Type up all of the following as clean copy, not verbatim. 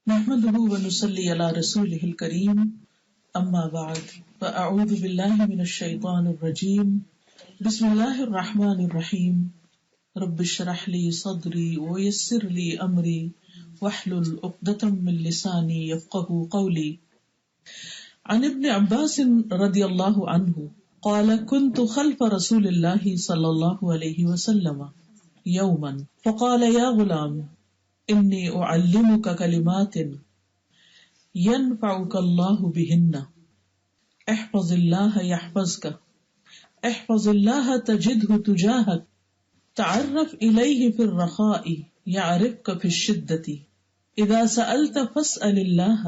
نحمده ونصلي على رسوله الكريم اما بعد فاعوذ بالله من الشيطان الرجيم بسم الله الرحمن الرحيم رب اشرح لي صدري ويسر لي امري واحلل عقدة من لساني يفقهوا قولي. عن ابن عباس رضي الله عنه قال كنت خلف رسول الله صلى الله عليه وسلم يوما فقال يا غلام انی اعلمک کلمات ینفعک اللہ بہن احفظ اللہ یحفظک احفظ اللہ تجدہ تجاہک تعرف الیہ فی الرخاء یعرفک فی الشدۃ اذا سألت فاسأل اللہ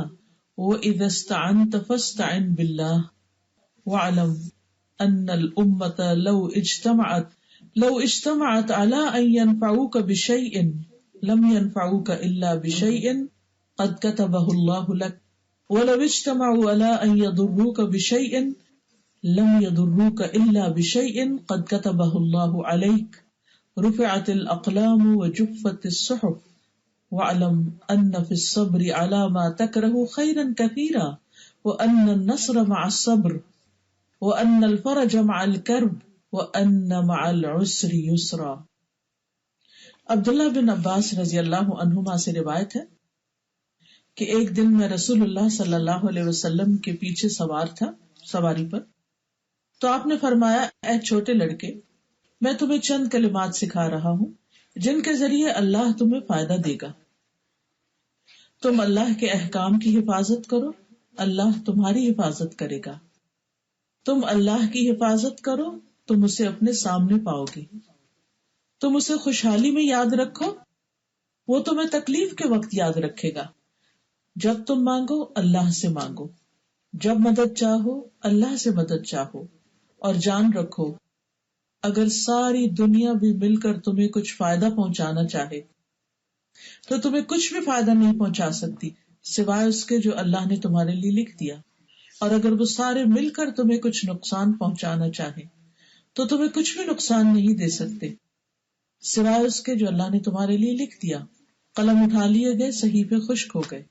واذا استعنت فاستعن باللہ واعلم ان الامۃ لو اجتمعت علی ان ینفعوک بشیء لم ينفعوك إلا بشيء قد كتبه الله لك ولو اجتمعوا على أن يضروك بشيء لم يضروك إلا بشيء قد كتبه الله عليك رفعت الأقلام وجفت الصحف واعلم أن في الصبر على ما تكره خيرا كثيرا وأن النصر مع الصبر وأن الفرج مع الكرب وأن مع العسر يسرا. عبداللہ بن عباس رضی اللہ عنہما سے روایت ہے کہ ایک دن میں رسول اللہ صلی اللہ علیہ وسلم کے پیچھے سوار تھا سواری پر، تو آپ نے فرمایا اے چھوٹے لڑکے، میں تمہیں چند کلمات سکھا رہا ہوں جن کے ذریعے اللہ تمہیں فائدہ دے گا. تم اللہ کے احکام کی حفاظت کرو، اللہ تمہاری حفاظت کرے گا. تم اللہ کی حفاظت کرو، تم اسے اپنے سامنے پاؤ گے. تم اسے خوشحالی میں یاد رکھو، وہ تمہیں تکلیف کے وقت یاد رکھے گا. جب تم مانگو اللہ سے مانگو، جب مدد چاہو اللہ سے مدد چاہو، اور جان رکھو اگر ساری دنیا بھی مل کر تمہیں کچھ فائدہ پہنچانا چاہے تو تمہیں کچھ بھی فائدہ نہیں پہنچا سکتی سوائے اس کے جو اللہ نے تمہارے لیے لکھ دیا. اور اگر وہ سارے مل کر تمہیں کچھ نقصان پہنچانا چاہے تو تمہیں کچھ بھی نقصان نہیں دے سکتے سوائے اس کے جو اللہ نے تمہارے لیے لکھ دیا. قلم اٹھا لیے گئے، صحیفے خشک ہو گئے.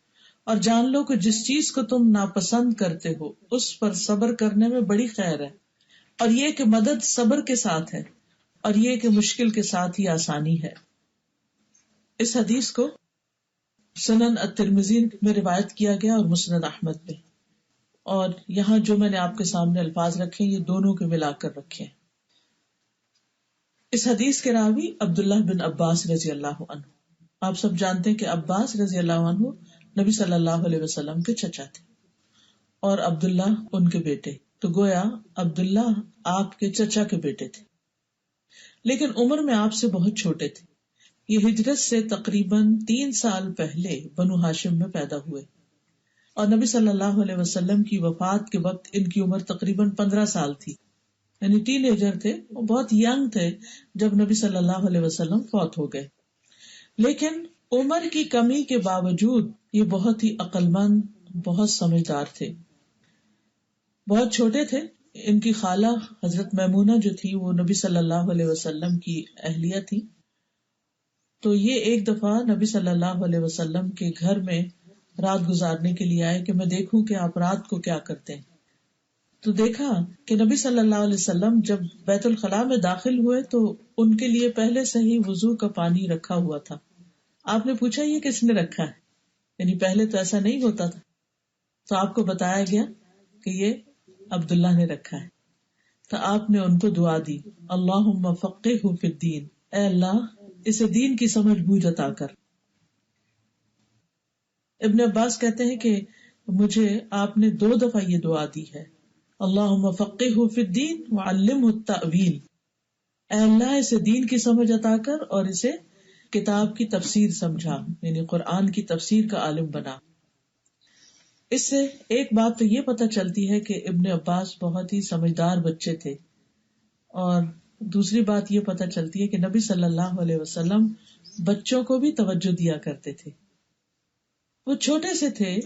اور جان لو کہ جس چیز کو تم ناپسند کرتے ہو اس پر صبر کرنے میں بڑی خیر ہے، اور یہ کہ مدد صبر کے ساتھ ہے، اور یہ کہ مشکل کے ساتھ ہی آسانی ہے. اس حدیث کو سنن الترمذی میں روایت کیا گیا اور مسند احمد میں، اور یہاں جو میں نے آپ کے سامنے الفاظ رکھے یہ دونوں کے ملا کر رکھے ہیں. اس حدیث کے راوی عبداللہ بن عباس رضی اللہ عنہ. آپ سب جانتے ہیں کہ عباس رضی اللہ عنہ نبی صلی اللہ علیہ وسلم کے چچا تھے اور عبداللہ ان کے بیٹے، تو گویا عبداللہ آپ کے چچا کے بیٹے تھے، لیکن عمر میں آپ سے بہت چھوٹے تھے. یہ ہجرت سے تقریباً 3 سال پہلے بنو ہاشم میں پیدا ہوئے، اور نبی صلی اللہ علیہ وسلم کی وفات کے وقت ان کی عمر تقریباً 15 سال تھی، یعنی ٹین ایجر تھے. وہ بہت ینگ تھے جب نبی صلی اللہ علیہ وسلم فوت ہو گئے. لیکن عمر کی کمی کے باوجود یہ بہت ہی عقل مند، بہت سمجھدار تھے. بہت چھوٹے تھے. ان کی خالہ حضرت میمونہ جو تھی وہ نبی صلی اللہ علیہ وسلم کی اہلیہ تھی. تو یہ ایک دفعہ نبی صلی اللہ علیہ وسلم کے گھر میں رات گزارنے کے لیے آئے کہ میں دیکھوں کہ آپ رات کو کیا کرتے ہیں. تو دیکھا کہ نبی صلی اللہ علیہ وسلم جب بیت الخلاء میں داخل ہوئے تو ان کے لیے پہلے سے ہی وضو کا پانی رکھا ہوا تھا. آپ نے پوچھا یہ کس نے رکھا ہے، یعنی پہلے تو ایسا نہیں ہوتا تھا. تو آپ کو بتایا گیا کہ یہ عبداللہ نے رکھا ہے. تو آپ نے ان کو دعا دی، اللہم فقہہ فی الدین، اے اللہ اسے دین کی سمجھ بوجھ عطا کر. ابن عباس کہتے ہیں کہ مجھے آپ نے 2 دفعہ یہ دعا دی ہے، اللہم فقہہ فی الدین وعلمہ التأویل، اے اللہ اسے دین کی سمجھ عطا کر اور اسے کتاب کی تفسیر سمجھا، یعنی قرآن کی تفسیر کا عالم بنا. اس سے ایک بات تو یہ پتہ چلتی ہے کہ ابن عباس بہت ہی سمجھدار بچے تھے، اور دوسری بات یہ پتہ چلتی ہے کہ نبی صلی اللہ علیہ وسلم بچوں کو بھی توجہ دیا کرتے تھے. وہ چھوٹے سے تھے،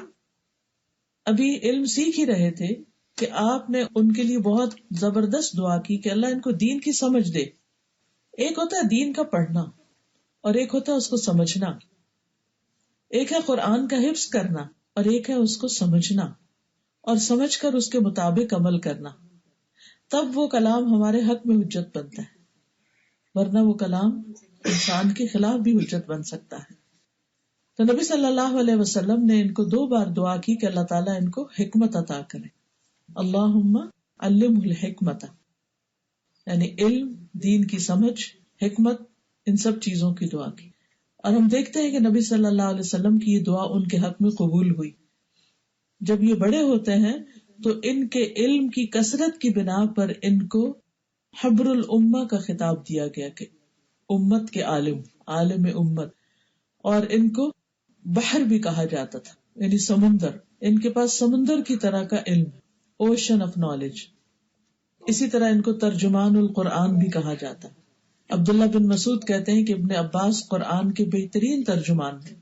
ابھی علم سیکھ ہی رہے تھے کہ آپ نے ان کے لیے بہت زبردست دعا کی کہ اللہ ان کو دین کی سمجھ دے. ایک ہوتا ہے دین کا پڑھنا اور ایک ہوتا ہے اس کو سمجھنا. ایک ہے قرآن کا حفظ کرنا اور ایک ہے اس کو سمجھنا اور سمجھ کر اس کے مطابق عمل کرنا. تب وہ کلام ہمارے حق میں حجت بنتا ہے، ورنہ وہ کلام انسان کے خلاف بھی حجت بن سکتا ہے. تو نبی صلی اللہ علیہ وسلم نے ان کو 2 بار دعا کی کہ اللہ تعالیٰ ان کو حکمت عطا کرے. اللہم علمہ الحکمت، یعنی علم، دین کی سمجھ، حکمت، ان سب چیزوں کی دعا کی. اور ہم دیکھتے ہیں کہ نبی صلی اللہ علیہ وسلم کی یہ دعا ان کے حق میں قبول ہوئی. جب یہ بڑے ہوتے ہیں تو ان کے علم کی کثرت کی بنا پر ان کو حبر الامہ کا خطاب دیا گیا کہ امت کے عالم، عالم امت. اور ان کو بحر بھی کہا جاتا تھا، یعنی سمندر. ان کے پاس سمندر کی طرح کا علم، اوشن آف نالج. اسی طرح ان کو ترجمان القرآن بھی کہا جاتا. عبداللہ بن مسعود کہتے ہیں کہ ابن عباس قرآن کے بہترین ترجمان ہیں،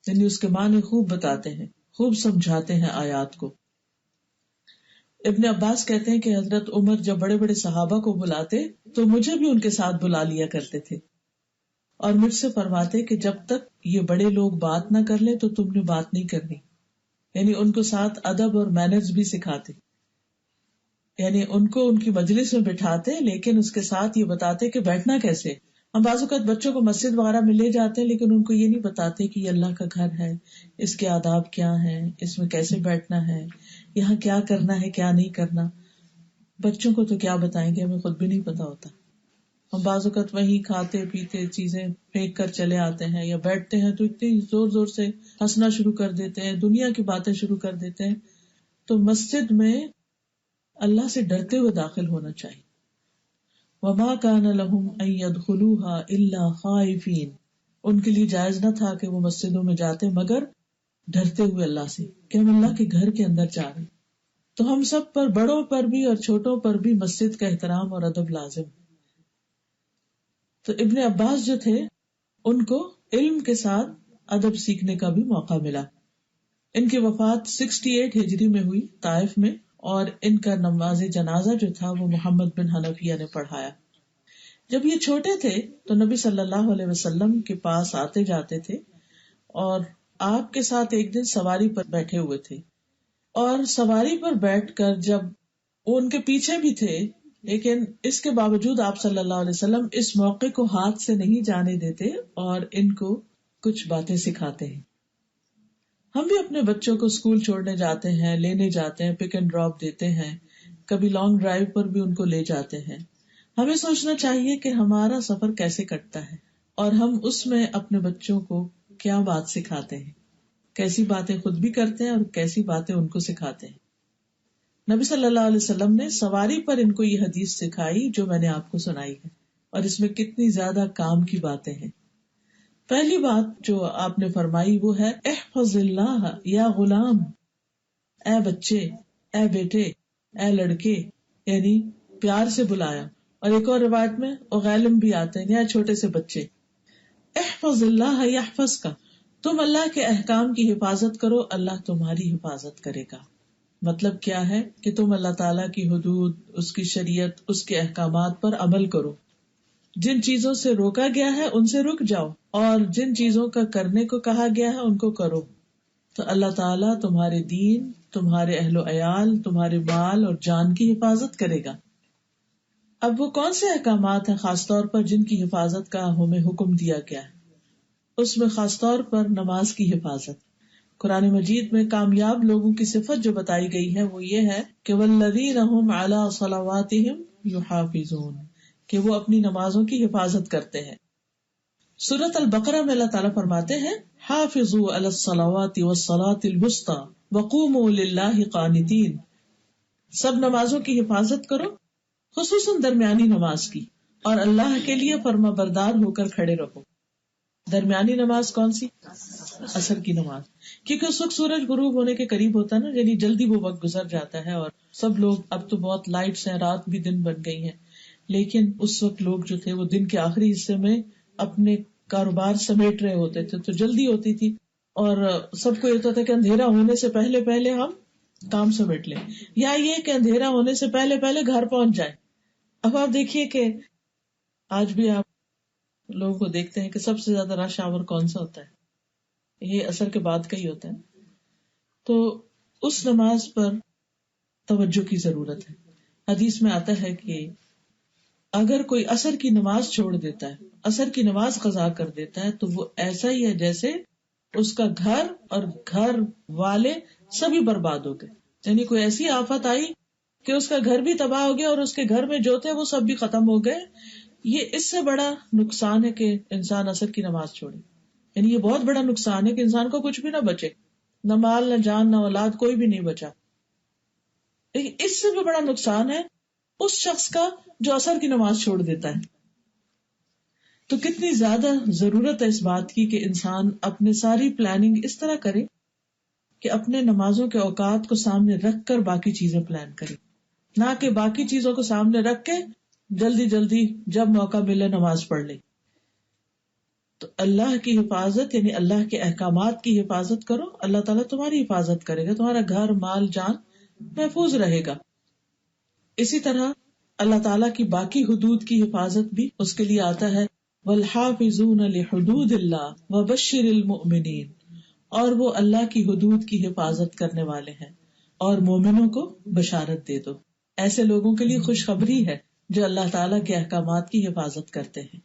یعنی اس کے معنی خوب بتاتے ہیں، خوب سمجھاتے ہیں آیات کو. ابن عباس کہتے ہیں کہ حضرت عمر جب بڑے بڑے صحابہ کو بلاتے تو مجھے بھی ان کے ساتھ بلا لیا کرتے تھے اور مجھ سے فرماتے کہ جب تک یہ بڑے لوگ بات نہ کر لیں تو تم نے بات نہیں کرنی. یعنی ان کو ساتھ ادب اور مینرز بھی سکھاتے، یعنی ان کو ان کی مجلس میں بٹھاتے لیکن اس کے ساتھ یہ بتاتے کہ بیٹھنا کیسے. ہم بعض اوقات بچوں کو مسجد وغیرہ میں لے جاتے ہیں لیکن ان کو یہ نہیں بتاتے کہ یہ اللہ کا گھر ہے، اس کے آداب کیا ہیں، اس میں کیسے بیٹھنا ہے، یہاں کیا کرنا ہے کیا نہیں کرنا. بچوں کو تو کیا بتائیں گے، ہمیں خود بھی نہیں پتا ہوتا. ہم بعض اوقات وہیں کھاتے پیتے چیزیں پھینک کر چلے آتے ہیں، یا بیٹھتے ہیں تو اتنی زور زور سے ہنسنا شروع کر دیتے ہیں، دنیا کی باتیں شروع کر دیتے ہیں. تو مسجد میں اللہ سے ڈرتے ہوئے داخل ہونا چاہیے. وَمَا كَانَ لَهُمْ أَن يَدْخُلُوهَا إِلَّا خَائِفِينَ، ان کے لیے جائز نہ تھا کہ وہ مسجدوں میں جاتے مگر ڈرتے ہوئے اللہ سے کہ ہم اللہ کے گھر کے اندر جا رہے ہیں. تو ہم سب پر، بڑوں پر بھی اور چھوٹوں پر بھی مسجد کا احترام اور ادب لازم. تو ابن عباس جو تھے ان کو علم کے ساتھ ادب سیکھنے کا بھی موقع ملا. ان کی وفات 68 ہجری میں ہوئی طائف میں، اور ان کا نماز جنازہ جو تھا وہ محمد بن حنفیہ نے پڑھایا. جب یہ چھوٹے تھے تو نبی صلی اللہ علیہ وسلم کے پاس آتے جاتے تھے اور آپ کے ساتھ ایک دن سواری پر بیٹھے ہوئے تھے، اور سواری پر بیٹھ کر جب وہ ان کے پیچھے بھی تھے لیکن اس کے باوجود آپ صلی اللہ علیہ وسلم اس موقع کو ہاتھ سے نہیں جانے دیتے اور ان کو کچھ باتیں سکھاتے ہیں. ہم بھی اپنے بچوں کو اسکول چھوڑنے جاتے ہیں، لینے جاتے ہیں، پک اینڈ ڈراپ دیتے ہیں، کبھی لانگ ڈرائیو پر بھی ان کو لے جاتے ہیں. ہمیں سوچنا چاہیے کہ ہمارا سفر کیسے کٹتا ہے اور ہم اس میں اپنے بچوں کو کیا بات سکھاتے ہیں، کیسی باتیں خود بھی کرتے ہیں اور کیسی باتیں ان کو سکھاتے ہیں. نبی صلی اللہ علیہ وسلم نے سواری پر ان کو یہ حدیث سکھائی جو میں نے آپ کو سنائی ہے، اور اس میں کتنی زیادہ کام کی باتیں ہیں. پہلی بات جو آپ نے فرمائی وہ ہے احفظ اللہ یا غلام، اے بچے، اے بیٹے، اے لڑکے، یعنی پیار سے بلایا. اور ایک اور روایت میں غالم بھی آتے ہیں یا چھوٹے سے بچے. احفظ اللہ یحفظ کا، تم اللہ کے احکام کی حفاظت کرو، اللہ تمہاری حفاظت کرے گا. مطلب کیا ہے کہ تم اللہ تعالیٰ کی حدود، اس کی شریعت، اس کے احکامات پر عمل کرو. جن چیزوں سے روکا گیا ہے ان سے رک جاؤ، اور جن چیزوں کا کرنے کو کہا گیا ہے ان کو کرو. تو اللہ تعالیٰ تمہارے دین، تمہارے اہل و عیال، تمہارے مال اور جان کی حفاظت کرے گا. اب وہ کون سے احکامات ہیں خاص طور پر جن کی حفاظت کا ہمیں حکم دیا گیا ہے؟ اس میں خاص طور پر نماز کی حفاظت. قرآن مجید میں کامیاب لوگوں کی صفت جو بتائی گئی ہے وہ یہ ہے کہ والذین ھم علی صلواتہم یحافظون، کہ وہ اپنی نمازوں کی حفاظت کرتے ہیں. سورۃ البقرہ میں اللہ تعالیٰ فرماتے ہیں حافظوا علی الصلوات والصلاۃ الوسطی وقوموا للہ قانتین، سب نمازوں کی حفاظت کرو، خصوصاً درمیانی نماز کی، اور اللہ کے لیے فرما بردار ہو کر کھڑے رہو. درمیانی نماز کون سی؟ عصر کی نماز، کیونکہ اس وقت سورج غروب ہونے کے قریب ہوتا ہے نا، یعنی جلدی وہ وقت گزر جاتا ہے. اور سب لوگ، اب تو بہت لائٹس ہیں، رات بھی دن بن گئی ہیں، لیکن اس وقت لوگ جو تھے وہ دن کے آخری حصے میں اپنے کاروبار سمیٹ رہے ہوتے تھے، تو جلدی ہوتی تھی اور سب کو یہ ہوتا تھا کہ اندھیرا ہونے سے پہلے پہلے ہم کام سمیٹ لیں، یا یہ کہ اندھیرا ہونے سے پہلے پہلے گھر پہنچ جائے. اب آپ دیکھیے کہ آج بھی آپ لوگوں کو دیکھتے ہیں کہ سب سے زیادہ رش آور کون سا ہوتا ہے؟ یہ عصر کے بعد کا ہی ہوتا ہے. تو اس نماز پر توجہ کی ضرورت ہے. حدیث میں آتا ہے کہ اگر کوئی عصر کی نماز چھوڑ دیتا ہے, عصر کی نماز قضا کر دیتا ہے, تو وہ ایسا ہی ہے جیسے اس کا گھر اور گھر والے سبھی برباد ہو گئے. یعنی کوئی ایسی آفت آئی کہ اس کا گھر بھی تباہ ہو گیا اور اس کے گھر میں جو تھے وہ سب بھی ختم ہو گئے. یہ اس سے بڑا نقصان ہے کہ انسان عصر کی نماز چھوڑے. یعنی یہ بہت بڑا نقصان ہے کہ انسان کو کچھ بھی نہ بچے, نہ مال نہ جان نہ اولاد, کوئی بھی نہیں بچا. لیکن اس سے بھی بڑا نقصان ہے اس شخص کا جو عصر کی نماز چھوڑ دیتا ہے. تو کتنی زیادہ ضرورت ہے اس بات کی کہ انسان اپنے ساری پلاننگ اس طرح کرے کہ اپنے نمازوں کے اوقات کو سامنے رکھ کر باقی چیزیں پلان کرے, نہ کہ باقی چیزوں کو سامنے رکھ کے جلدی جلدی جب موقع ملے نماز پڑھ لے. تو اللہ کی حفاظت یعنی اللہ کے احکامات کی حفاظت کرو, اللہ تعالیٰ تمہاری حفاظت کرے گا, تمہارا گھر مال جان محفوظ رہے گا. اسی طرح اللہ تعالیٰ کی باقی حدود کی حفاظت بھی اس کے لیے آتا ہے, وَالْحَافِظُونَ لِحُدُودِ اللَّهِ وَبَشِّرِ الْمُؤْمِنِينَ, اور وہ اللہ کی حدود کی حفاظت کرنے والے ہیں اور مومنوں کو بشارت دے دو. ایسے لوگوں کے لیے خوشخبری ہے جو اللہ تعالیٰ کے احکامات کی حفاظت کرتے ہیں.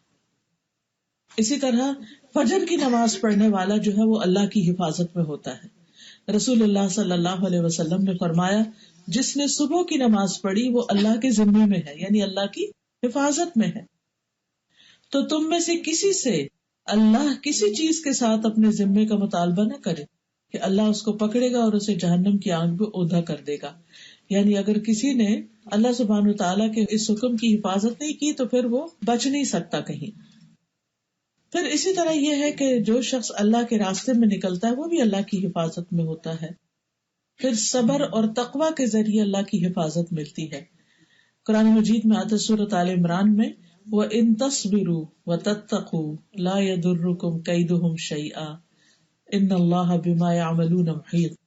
اسی طرح فجر کی نماز پڑھنے والا جو ہے وہ اللہ کی حفاظت میں ہوتا ہے. رسول اللہ صلی اللہ علیہ وسلم نے فرمایا, جس نے صبح کی نماز پڑھی وہ اللہ کے ذمے میں ہے, یعنی اللہ کی حفاظت میں ہے. تو تم میں سے کسی سے اللہ کسی چیز کے ساتھ اپنے ذمے کا مطالبہ نہ کرے کہ اللہ اس کو پکڑے گا اور اسے جہنم کی آگ میں اوندھا کر دے گا. یعنی اگر کسی نے اللہ سبحانہ وتعالیٰ کے اس حکم کی حفاظت نہیں کی تو پھر وہ بچ نہیں سکتا کہیں. پھر اسی طرح یہ ہے کہ جو شخص اللہ کے راستے میں نکلتا ہے وہ بھی اللہ کی حفاظت میں ہوتا ہے. پھر صبر اور تقوی کے ذریعے اللہ کی حفاظت ملتی ہے. قرآن مجید میں آتا ہے سورۃ آل عمران میں, وَإِن تَصْبِرُوا وَتَتَّقُوا لَا يَضُرُّكُمْ كَيْدُهُمْ شَيْئًا إِنَّ اللَّهَ بِمَا يَعْمَلُونَ مُحِيطٌ.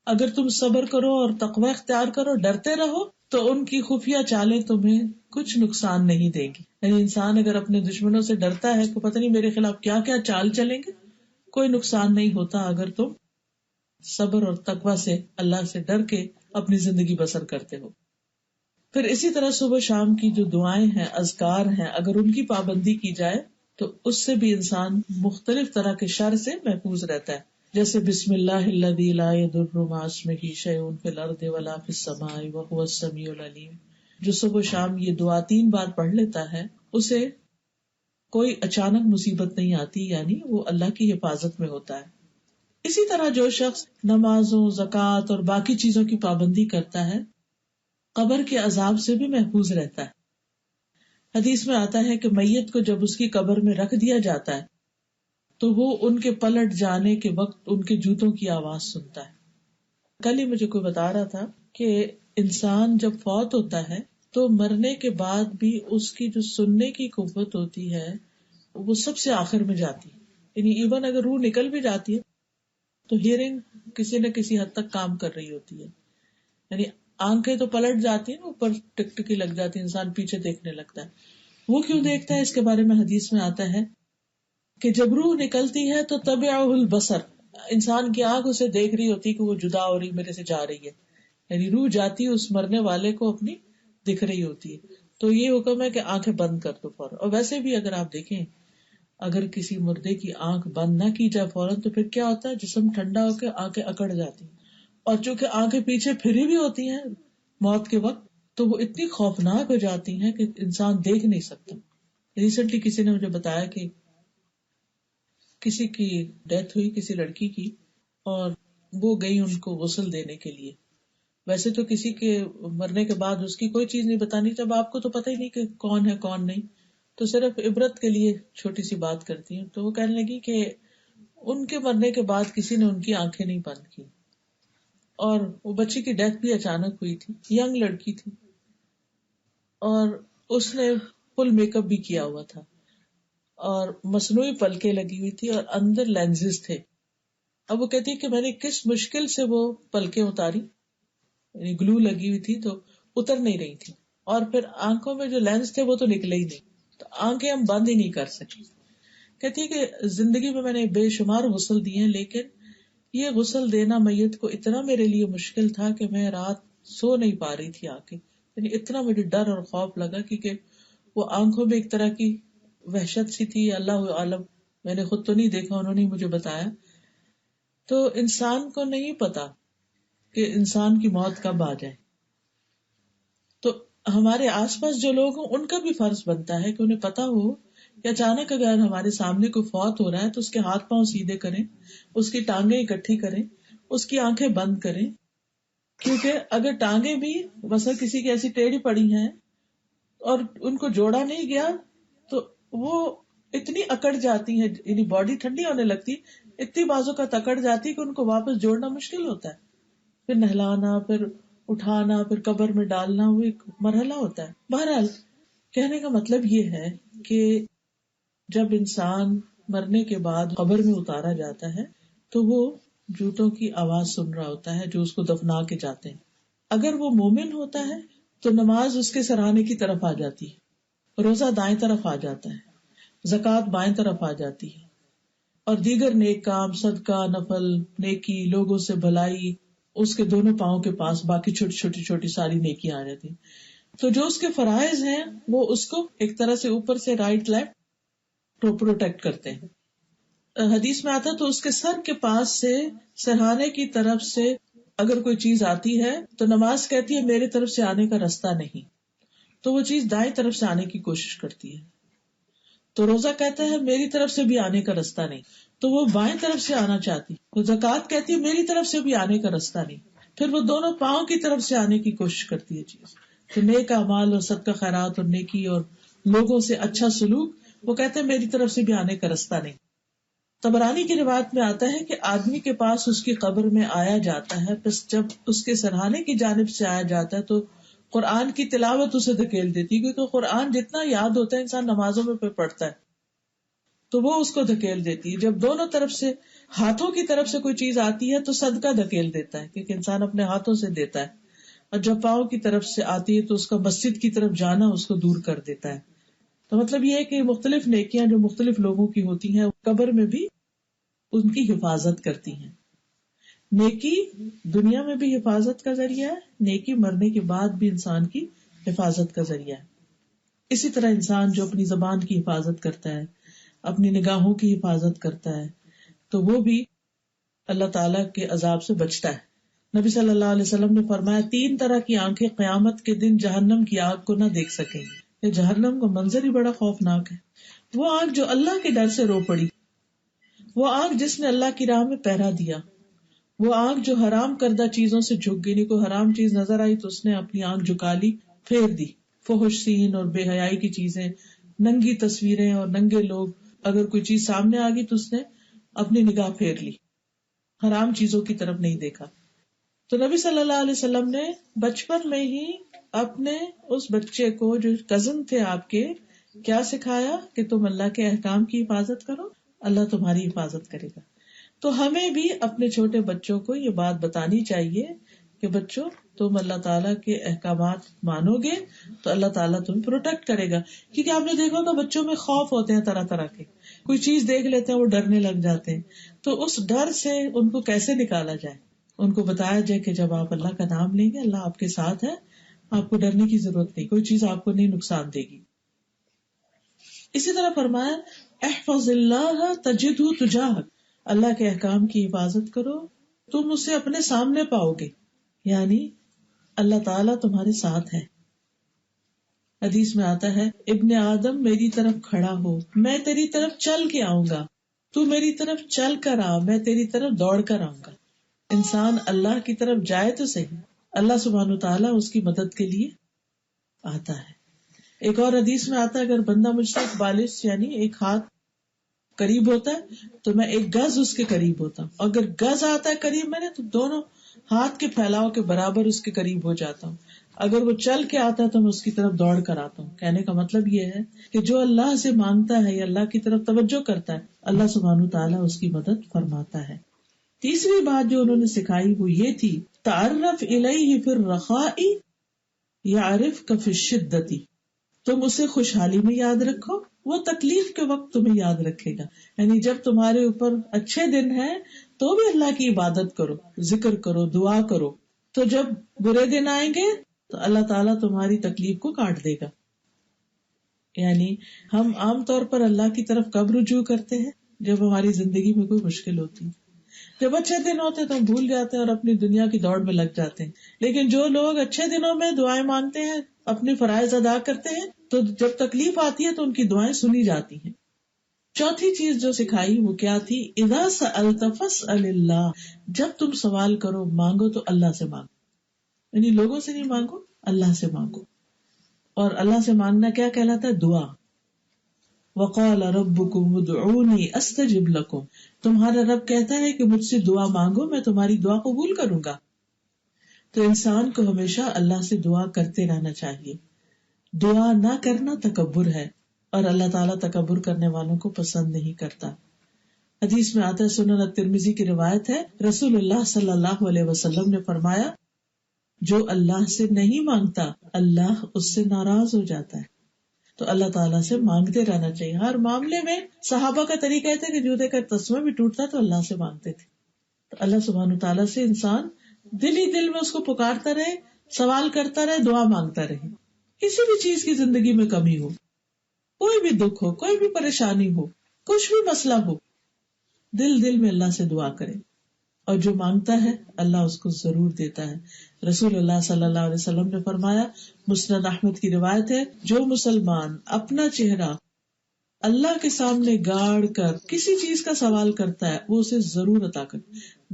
اگر تم صبر کرو اور تقوی اختیار کرو, ڈرتے رہو, تو ان کی خفیہ چالیں تمہیں کچھ نقصان نہیں دے گی. یعنی انسان اگر اپنے دشمنوں سے ڈرتا ہے تو پتہ نہیں میرے خلاف کیا کیا چال چلیں گے, کوئی نقصان نہیں ہوتا اگر تم صبر اور تقوی سے اللہ سے ڈر کے اپنی زندگی بسر کرتے ہو. پھر اسی طرح صبح شام کی جو دعائیں ہیں, اذکار ہیں, اگر ان کی پابندی کی جائے تو اس سے بھی انسان مختلف طرح کے شر سے محفوظ رہتا ہے. جیسے بسم اللہ الذی لا یضر مع اسمہ شیء فی الارض ولا فی السماء وہو السمیع العلیم. جو صبح شام یہ دعا 3 بار پڑھ لیتا ہے اسے کوئی اچانک مصیبت نہیں آتی, یعنی وہ اللہ کی حفاظت میں ہوتا ہے. اسی طرح جو شخص نمازوں, زکوٰۃ اور باقی چیزوں کی پابندی کرتا ہے قبر کے عذاب سے بھی محفوظ رہتا ہے. حدیث میں آتا ہے کہ میت کو جب اس کی قبر میں رکھ دیا جاتا ہے تو وہ ان کے پلٹ جانے کے وقت ان کے جوتوں کی آواز سنتا ہے. کل ہی مجھے کوئی بتا رہا تھا کہ انسان جب فوت ہوتا ہے تو مرنے کے بعد بھی اس کی جو سننے کی قوت ہوتی ہے وہ سب سے آخر میں جاتی ہے. یعنی ایون اگر روح نکل بھی جاتی ہے تو ہیئرنگ کسی نہ کسی حد تک کام کر رہی ہوتی ہے. یعنی آنکھیں تو پلٹ جاتی ہیں, اوپر ٹک ٹکی لگ جاتی ہے, انسان پیچھے دیکھنے لگتا ہے. وہ کیوں دیکھتا ہے؟ اس کے بارے میں حدیث میں آتا ہے کہ جب روح نکلتی ہے تو تبعہ البصر, انسان کی آنکھ اسے دیکھ رہی ہوتی کہ وہ جدا ہو رہی, میرے سے جا رہی ہے. یعنی روح جاتی اس مرنے والے کو اپنی دکھ رہی ہوتی ہے. تو یہ حکم ہے کہ آنکھیں بند کر دو فوراً. اور ویسے بھی اگر آپ دیکھیں اگر کسی مردے کی آنکھ بند نہ کی جائے فوراً تو پھر کیا ہوتا ہے, جسم ٹھنڈا ہو کے آنکھیں اکڑ جاتی ہیں, اور چونکہ آنکھیں پیچھے پھری بھی ہوتی ہیں موت کے وقت تو وہ اتنی خوفناک ہو جاتی ہیں کہ انسان دیکھ نہیں سکتا. ریسنٹلی کسی نے مجھے بتایا کہ کسی کی ڈیتھ ہوئی, کسی لڑکی کی, اور وہ گئی ان کو غسل دینے کے لیے. ویسے تو کسی کے مرنے کے بعد اس کی کوئی چیز نہیں بتانی, جب آپ کو تو پتہ ہی نہیں کہ کون ہے کون نہیں, تو صرف عبرت کے لیے چھوٹی سی بات کرتی ہیں. تو وہ کہنے لگی کہ ان کے مرنے کے بعد کسی نے ان کی آنکھیں نہیں بند کی, اور وہ بچی کی ڈیتھ بھی اچانک ہوئی تھی, ینگ لڑکی تھی, اور اس نے فل میک اپ بھی کیا ہوا تھا, اور مصنوعی پلکیں لگی ہوئی تھی, اور اندر لینزز تھے. اب وہ کہتی ہے کہ میں نے کس مشکل سے وہ پلکیں اتاری, یعنی گلو لگی ہوئی تھی تو اتر نہیں رہی تھی, اور پھر آنکھوں میں جو لینز تھے وہ تو نکلے ہی نہیں, تو آنکھیں ہم بند ہی نہیں کر سکے. کہتی ہے کہ زندگی میں میں نے بے شمار غسل دیے لیکن یہ غسل دینا میت کو اتنا میرے لیے مشکل تھا کہ میں رات سو نہیں پا رہی تھی آ کے، یعنی اتنا مجھے ڈر اور خوف لگا، کیونکہ وہ آنکھوں میں ایک طرح کی وحشت سی تھی، اللہ عالم، میں نے خود تو نہیں دیکھا، انہوں نے مجھے بتایا. تو انسان کو نہیں پتا کہ انسان کی موت کب آ جائے. تو ہمارے آس پاس جو لوگ ہیں ان کا بھی فرض بنتا ہے کہ انہیں پتا ہو کہ اچانک اگر ہمارے سامنے کوئی فوت ہو رہا ہے تو اس کے ہاتھ پاؤں سیدھے کریں، اس کی ٹانگیں اکٹھی کریں، اس کی آنکھیں بند کریں. کیونکہ اگر ٹانگیں بھی مثلا کسی کی ایسی ٹیڑھی پڑی ہیں اور ان کو جوڑا نہیں گیا تو وہ اتنی اکڑ جاتی ہیں، یعنی باڈی ٹھنڈی ہونے لگتی، اتنی بازو کا تکڑ جاتی کہ ان کو واپس جوڑنا مشکل ہوتا ہے. پھر نہلانا، پھر اٹھانا، پھر قبر میں ڈالنا، وہ ایک مرحلہ ہوتا ہے. بہرحال کہنے کا مطلب یہ ہے کہ جب انسان مرنے کے بعد قبر میں اتارا جاتا ہے تو وہ جوتوں کی آواز سن رہا ہوتا ہے جو اس کو دفنا کے جاتے ہیں. اگر وہ مومن ہوتا ہے تو نماز اس کے سرانے کی طرف آ جاتی ہے، روزہ دائیں طرف آ جاتا ہے، زکوٰۃ بائیں طرف آ جاتی ہے، اور دیگر نیک کام، صدقہ، نفل، نیکی، لوگوں سے بھلائی، اس کے دونوں پاؤں کے پاس باقی چھوٹی چھوٹی چھوٹی ساری نیکیاں آ جاتی. تو جو اس کے فرائض ہیں وہ اس کو ایک طرح سے اوپر سے رائٹ لیفٹ پروٹیکٹ کرتے ہیں. حدیث میں آتا تو اس کے سر کے پاس سے سرہانے کی طرف سے اگر کوئی چیز آتی ہے تو نماز کہتی ہے میرے طرف سے آنے کا رستہ نہیں، تو وہ چیز دائیں طرف سے آنے کی کوشش کرتی ہے. تو روزہ کہتا ہے میری طرف سے بھی آنے کا رستہ نہیں، تو وہ بائیں طرف سے آنا چاہتی. تو زکوٰۃ کہتی ہے میری طرف سے بھی آنے کا رستہ نہیں، پھر وہ دونوں پاؤں کی طرف سے آنے کی کوشش کرتی ہے چیز. تو نیک اعمال اور صدقہ خیرات اور نیکی اور لوگوں سے اچھا سلوک، وہ کہتے ہیں میری طرف سے بھی آنے کا رستہ نہیں. طبرانی کی روایت میں آتا ہے کہ آدمی کے پاس اس کی قبر میں آیا جاتا ہے، پس جب اس کے سرہانے کی جانب سے آیا جاتا ہے تو قرآن کی تلاوت اسے دھکیل دیتی، کیونکہ قرآن جتنا یاد ہوتا ہے انسان نمازوں میں پڑھتا ہے تو وہ اس کو دھکیل دیتی ہے. جب دونوں طرف سے ہاتھوں کی طرف سے کوئی چیز آتی ہے تو صدقہ دھکیل دیتا ہے، کیونکہ انسان اپنے ہاتھوں سے دیتا ہے، اور جب پاؤں کی طرف سے آتی ہے تو اس کا مسجد کی طرف جانا اس کو دور کر دیتا ہے. تو مطلب یہ ہے کہ مختلف نیکیاں جو مختلف لوگوں کی ہوتی ہیں قبر میں بھی ان کی حفاظت کرتی ہیں. نیکی دنیا میں بھی حفاظت کا ذریعہ ہے، نیکی مرنے کے بعد بھی انسان کی حفاظت کا ذریعہ ہے. اسی طرح انسان جو اپنی زبان کی حفاظت کرتا ہے، اپنی نگاہوں کی حفاظت کرتا ہے، تو وہ بھی اللہ تعالیٰ کے عذاب سے بچتا ہے. نبی صلی اللہ علیہ وسلم نے فرمایا 3 طرح کی آنکھیں قیامت کے دن جہنم کی آگ کو نہ دیکھ سکیں گی. یہ جہنم کا منظر ہی بڑا خوفناک ہے. وہ آنکھ جو اللہ کے ڈر سے رو پڑی، وہ آنکھ جس نے اللہ کی راہ میں پہرا دیا، وہ آنکھ جو حرام کردہ چیزوں سے جھک گئی، کوئی حرام چیز نظر آئی تو اس نے اپنی آنکھ جھکا لی، پھیر دی. فحش سین اور بے حیائی کی چیزیں، ننگی تصویریں اور ننگے لوگ، اگر کوئی چیز سامنے آ گئی تو اس نے اپنی نگاہ پھیر لی، حرام چیزوں کی طرف نہیں دیکھا. تو نبی صلی اللہ علیہ وسلم نے بچپن میں ہی اپنے اس بچے کو جو کزن تھے آپ کے، کیا سکھایا کہ تم اللہ کے احکام کی حفاظت کرو، اللہ تمہاری حفاظت کرے گا. تو ہمیں بھی اپنے چھوٹے بچوں کو یہ بات بتانی چاہیے کہ بچوں تم اللہ تعالیٰ کے احکامات مانو گے تو اللہ تعالیٰ تمہیں پروٹیکٹ کرے گا. کیونکہ آپ نے دیکھا کہ بچوں میں خوف ہوتے ہیں طرح طرح کے، کوئی چیز دیکھ لیتے ہیں وہ ڈرنے لگ جاتے ہیں. تو اس ڈر سے ان کو کیسے نکالا جائے؟ ان کو بتایا جائے کہ جب آپ اللہ کا نام لیں گے اللہ آپ کے ساتھ ہے، آپ کو ڈرنے کی ضرورت نہیں، کوئی چیز آپ کو نہیں نقصان دے گی. اسی طرح فرمایا احفظ اللہ تجدہ تجاہک، اللہ کے احکام کی حفاظت کرو تم اسے اپنے سامنے پاؤ گے، یعنی اللہ تعالیٰ تمہارے ساتھ ہے. حدیث میں آتا ہے ابن آدم میری طرف کھڑا ہو میں تیری طرف چل کے آؤں گا، تو میری طرف چل کر آ میں تیری طرف دوڑ کر آؤں گا. انسان اللہ کی طرف جائے تو صحیح، اللہ سبحانہ وتعالیٰ اس کی مدد کے لیے آتا ہے. ایک اور حدیث میں آتا ہے اگر بندہ مجھ سے ایک بالش یعنی ایک ہاتھ قریب ہوتا ہے تو میں 1 گز اس کے قریب ہوتا ہوں، اگر گز آتا ہے قریب میں نے تو دونوں ہاتھ کے پھیلاؤ کے برابر اس کے قریب ہو جاتا ہوں. اگر وہ چل کے آتا ہے تو میں اس کی طرف دوڑ کر آتا ہوں. کہنے کا مطلب یہ ہے کہ جو اللہ سے مانگتا ہے یا اللہ کی طرف توجہ کرتا ہے اللہ سبحانہ تعالیٰ اس کی مدد فرماتا ہے. تیسری بات جو انہوں نے سکھائی وہ یہ تھی تعرف الیہ فی الرخاء یعرفک فی الشدۃ، تم اسے خوشحالی میں یاد رکھو وہ تکلیف کے وقت تمہیں یاد رکھے گا. یعنی جب تمہارے اوپر اچھے دن ہیں تو بھی اللہ کی عبادت کرو، ذکر کرو، دعا کرو. تو جب برے دن آئیں گے تو اللہ تعالیٰ تمہاری تکلیف کو کاٹ دے گا. یعنی ہم عام طور پر اللہ کی طرف کب رجوع کرتے ہیں؟ جب ہماری زندگی میں کوئی مشکل ہوتی ہے. جب اچھے دن ہوتے ہیں تو ہم بھول جاتے ہیں اور اپنی دنیا کی دوڑ میں لگ جاتے ہیں. لیکن جو لوگ اچھے دنوں میں دعائیں مانگتے ہیں، اپنے فرائض ادا کرتے ہیں، تو جب تکلیف آتی ہے تو ان کی دعائیں سنی جاتی ہیں. چوتھی چیز جو سکھائی وہ کیا تھی؟ اذا سألت فاسأل اللہ. جب تم سوال کرو، مانگو تو اللہ سے مانگو. یعنی لوگوں سے نہیں مانگو، اللہ سے مانگو. اور اللہ سے مانگنا کیا کہلاتا ہے؟ دعا. وقال ربکم ادعونی استجب لکم. تمہارا رب کہتا ہے کہ مجھ سے دعا مانگو، میں تمہاری دعا قبول کروں گا. تو انسان کو ہمیشہ اللہ سے دعا کرتے رہنا چاہیے. دعا نہ کرنا تکبر ہے، اور اللہ تعالیٰ تکبر کرنے والوں کو پسند نہیں کرتا. حدیث میں آتا ہے، سنن الترمذی کی روایت ہے، رسول اللہ صلی اللہ علیہ وسلم نے فرمایا، جو اللہ سے نہیں مانگتا اللہ اس سے ناراض ہو جاتا ہے. تو اللہ تعالیٰ سے مانگتے رہنا چاہیے ہر معاملے میں. صحابہ کا طریقہ یہ تھا کہ جوتے کا تسمہ بھی ٹوٹتا تو اللہ سے مانگتے تھے. تو اللہ سبحانہ تعالیٰ سے انسان دل ہی دل میں اس کو پکارتا رہے، سوال کرتا رہے، دعا مانگتا رہے. کسی بھی چیز کی زندگی میں کمی ہو، کوئی بھی دکھ ہو، کوئی بھی پریشانی ہو، کچھ بھی مسئلہ ہو، دل دل میں اللہ سے دعا کرے، اور جو مانگتا ہے اللہ اس کو ضرور دیتا ہے. رسول اللہ صلی اللہ علیہ وسلم نے فرمایا، مسند احمد کی روایت ہے، جو مسلمان اپنا چہرہ اللہ کے سامنے گاڑ کر کسی چیز کا سوال کرتا ہے وہ اسے ضرور عطا کرے.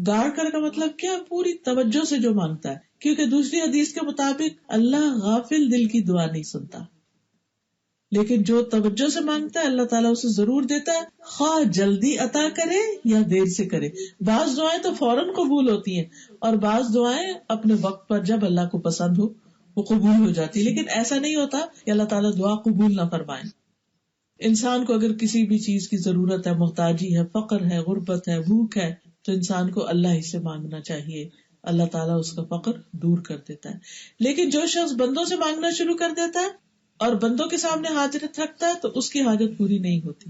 گاڑ کر کا مطلب کیا؟ پوری توجہ سے جو مانگتا ہے، کیونکہ دوسری حدیث کے مطابق اللہ غافل دل کی دعا نہیں سنتا. لیکن جو توجہ سے مانگتا ہے اللہ تعالیٰ اسے ضرور دیتا ہے، خواہ جلدی عطا کرے یا دیر سے کرے. بعض دعائیں تو فوراً قبول ہوتی ہیں، اور بعض دعائیں اپنے وقت پر جب اللہ کو پسند ہو وہ قبول ہو جاتی. لیکن ایسا نہیں ہوتا کہ اللہ تعالیٰ دعا قبول نہ فرمائے. انسان کو اگر کسی بھی چیز کی ضرورت ہے، محتاجی ہے، فقر ہے، غربت ہے، بھوک ہے، تو انسان کو اللہ ہی سے مانگنا چاہیے. اللہ تعالیٰ اس کا فقر دور کر دیتا ہے. لیکن جو شخص بندوں سے مانگنا شروع کر دیتا ہے اور بندوں کے سامنے حاجت رکھتا ہے تو اس کی حاجت پوری نہیں ہوتی.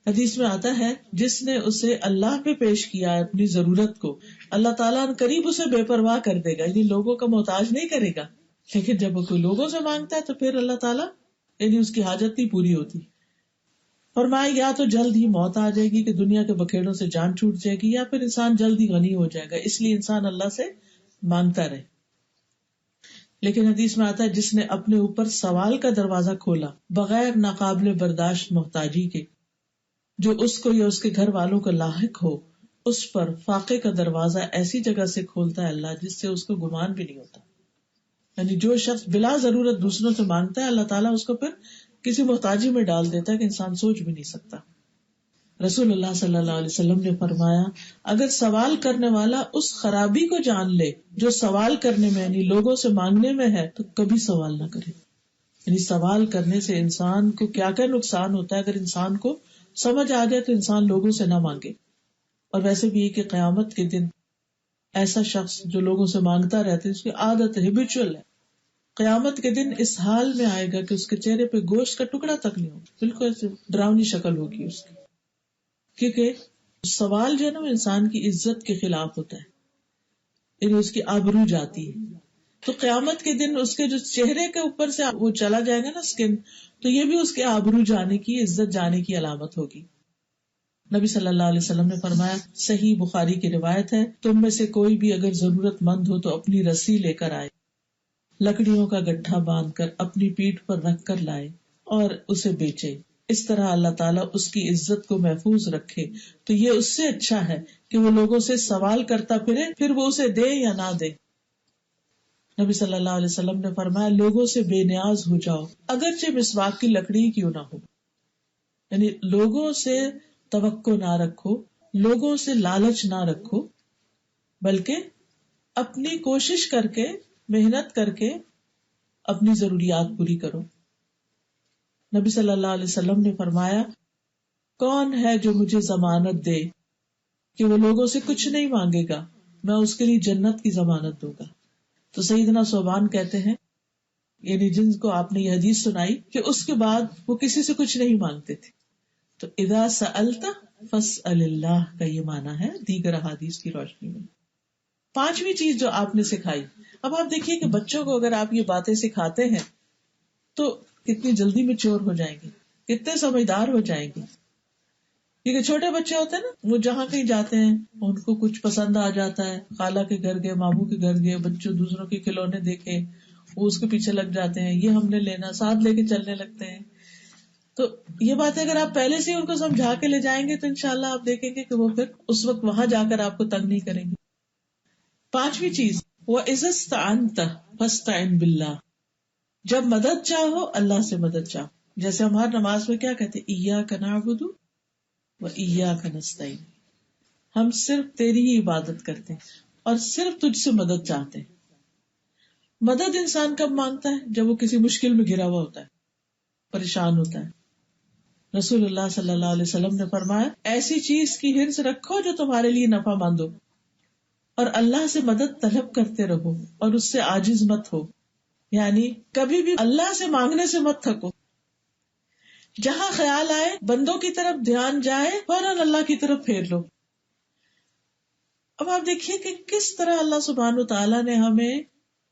حدیث میں آتا ہے، جس نے اسے اللہ پہ پیش کیا اپنی ضرورت کو، اللہ تعالیٰ قریب اسے بے پرواہ کر دے گا، یعنی لوگوں کا محتاج نہیں کرے گا. لیکن جب وہ کوئی لوگوں سے مانگتا ہے تو پھر اللہ تعالیٰ یعنی اس کی حاجت نہیں پوری ہوتی. فرمایا، یا تو جلد ہی موت آ جائے گی کہ دنیا کے بکھیڑوں سے جان چھوٹ جائے گی، یا پھر انسان جلد ہی غنی ہو جائے گا. اس لیے انسان اللہ سے مانگتا رہے. لیکن حدیث میں آتا ہے، جس نے اپنے اوپر سوال کا دروازہ کھولا بغیر ناقابل برداشت محتاجی کے، جو اس کو یا اس کے گھر والوں کو لاحق ہو، اس پر فاقے کا دروازہ ایسی جگہ سے کھولتا ہے اللہ جس سے اس کو گمان بھی نہیں ہوتا. یعنی جو شخص بلا ضرورت دوسروں سے مانگتا ہے اللہ تعالیٰ اس کو پھر کسی محتاجی میں ڈال دیتا ہے کہ انسان سوچ بھی نہیں سکتا. رسول اللہ صلی اللہ علیہ وسلم نے فرمایا، اگر سوال کرنے والا اس خرابی کو جان لے جو سوال کرنے میں یعنی لوگوں سے مانگنے میں ہے تو کبھی سوال نہ کرے. یعنی سوال کرنے سے انسان کو کیا کیا نقصان ہوتا ہے. اگر انسان کو سمجھ آ جائے تو انسان لوگوں سے نہ مانگے. اور ویسے بھی یہ کہ قیامت کے دن ایسا شخص جو لوگوں سے مانگتا رہتا ہے، اس کی عادت ہیبیچول ہے، قیامت کے دن اس حال میں آئے گا کہ اس کے چہرے پہ گوشت کا ٹکڑا تک نہیں ہوگا، بالکل ایسے ڈراؤنی شکل ہوگی اس کی. کیونکہ سوال جو ہے نا وہ انسان کی عزت کے خلاف ہوتا ہے، یعنی اس کی آبرو جاتی ہے. تو قیامت کے دن اس کے جو چہرے کے اوپر سے وہ چلا جائے گا نا اسکن، تو یہ بھی اس کے آبرو جانے کی، عزت جانے کی علامت ہوگی. نبی صلی اللہ علیہ وسلم نے فرمایا، صحیح بخاری کی روایت ہے، تم میں سے کوئی بھی اگر ضرورت مند ہو تو اپنی رسی لے کر آئے، لکڑیوں کا گٹھا باندھ کر اپنی پیٹھ پر رکھ کر لائے اور اسے بیچے. اس طرح اللہ تعالیٰ اس کی عزت کو محفوظ رکھے. تو یہ اس سے اچھا ہے کہ وہ لوگوں سے سوال کرتا پھرے، پھر وہ اسے دے یا نہ دے. نبی صلی اللہ علیہ وسلم نے فرمایا، لوگوں سے بے نیاز ہو جاؤ اگرچہ مسواک کی لکڑی کیوں نہ ہو. یعنی لوگوں سے توقع نہ رکھو، لوگوں سے لالچ نہ رکھو، بلکہ اپنی کوشش کر کے، محنت کر کے اپنی ضروریات پوری کرو. نبی صلی اللہ علیہ وسلم نے فرمایا، کون ہے جو مجھے ضمانت دے کہ وہ لوگوں سے کچھ نہیں مانگے گا، میں اس کے لیے جنت کی ضمانت دوں گا. تو سیدنا صوبان کہتے ہیں، یعنی جن کو آپ نے یہ حدیث سنائی کہ اس کے بعد وہ کسی سے کچھ نہیں مانگتے تھے. تو اذا سألت فاسأل اللہ کا یہ معنی ہے دیگر احادیث کی روشنی میں. پانچویں چیز جو آپ نے سکھائی. اب آپ دیکھیے کہ بچوں کو اگر آپ یہ باتیں سکھاتے ہیں تو کتنی جلدی میچور ہو جائیں گے, کتنے سمجھدار ہو جائیں گے. کیونکہ چھوٹے بچے ہوتے ہیں نا, وہ جہاں کہیں جاتے ہیں ان کو کچھ پسند آ جاتا ہے, خالہ کے گھر گئے, ماموں کے گھر گئے, بچوں دوسروں کے کھلونے دیکھے, وہ اس کے پیچھے لگ جاتے ہیں, یہ ہم نے لینا, ساتھ لے کے چلنے لگتے ہیں. تو یہ بات ہے اگر آپ پہلے سے ان کو سمجھا کے لے جائیں گے تو انشاءاللہ آپ دیکھیں گے کہ وہ پھر اس وقت وہاں جا کر آپ کو تنگ نہیں کریں گے. پانچویں چیز, وَإِذَا اسْتَعَنْتَ فَاسْتَعِنْ بِاللَّهِ, جب مدد چاہو اللہ سے مدد چاہو. جیسے ہم ہر نماز میں کیا کہتے ہیں, إِيَّاكَ نَعْبُدُ وَإِيَّاكَ نَسْتَعِينُ, ہم صرف تیری ہی عبادت کرتے ہیں اور صرف تجھ سے مدد چاہتے ہیں. مدد انسان کب مانگتا ہے؟ جب وہ کسی مشکل میں گھرا ہوا ہوتا ہے, پریشان ہوتا ہے. رسول اللہ صلی اللہ علیہ وسلم نے فرمایا, ایسی چیز کی حرص رکھو جو تمہارے لیے نفع مند ہو, اور اللہ سے مدد طلب کرتے رہو اور اس سے عاجز مت ہو. یعنی کبھی بھی اللہ سے مانگنے سے مت تھکو. جہاں خیال آئے, بندوں کی طرف دھیان جائے, فوراً اللہ کی طرف پھیر لو. اب آپ دیکھیے کہ کس طرح اللہ سبحانہ و تعالیٰ نے ہمیں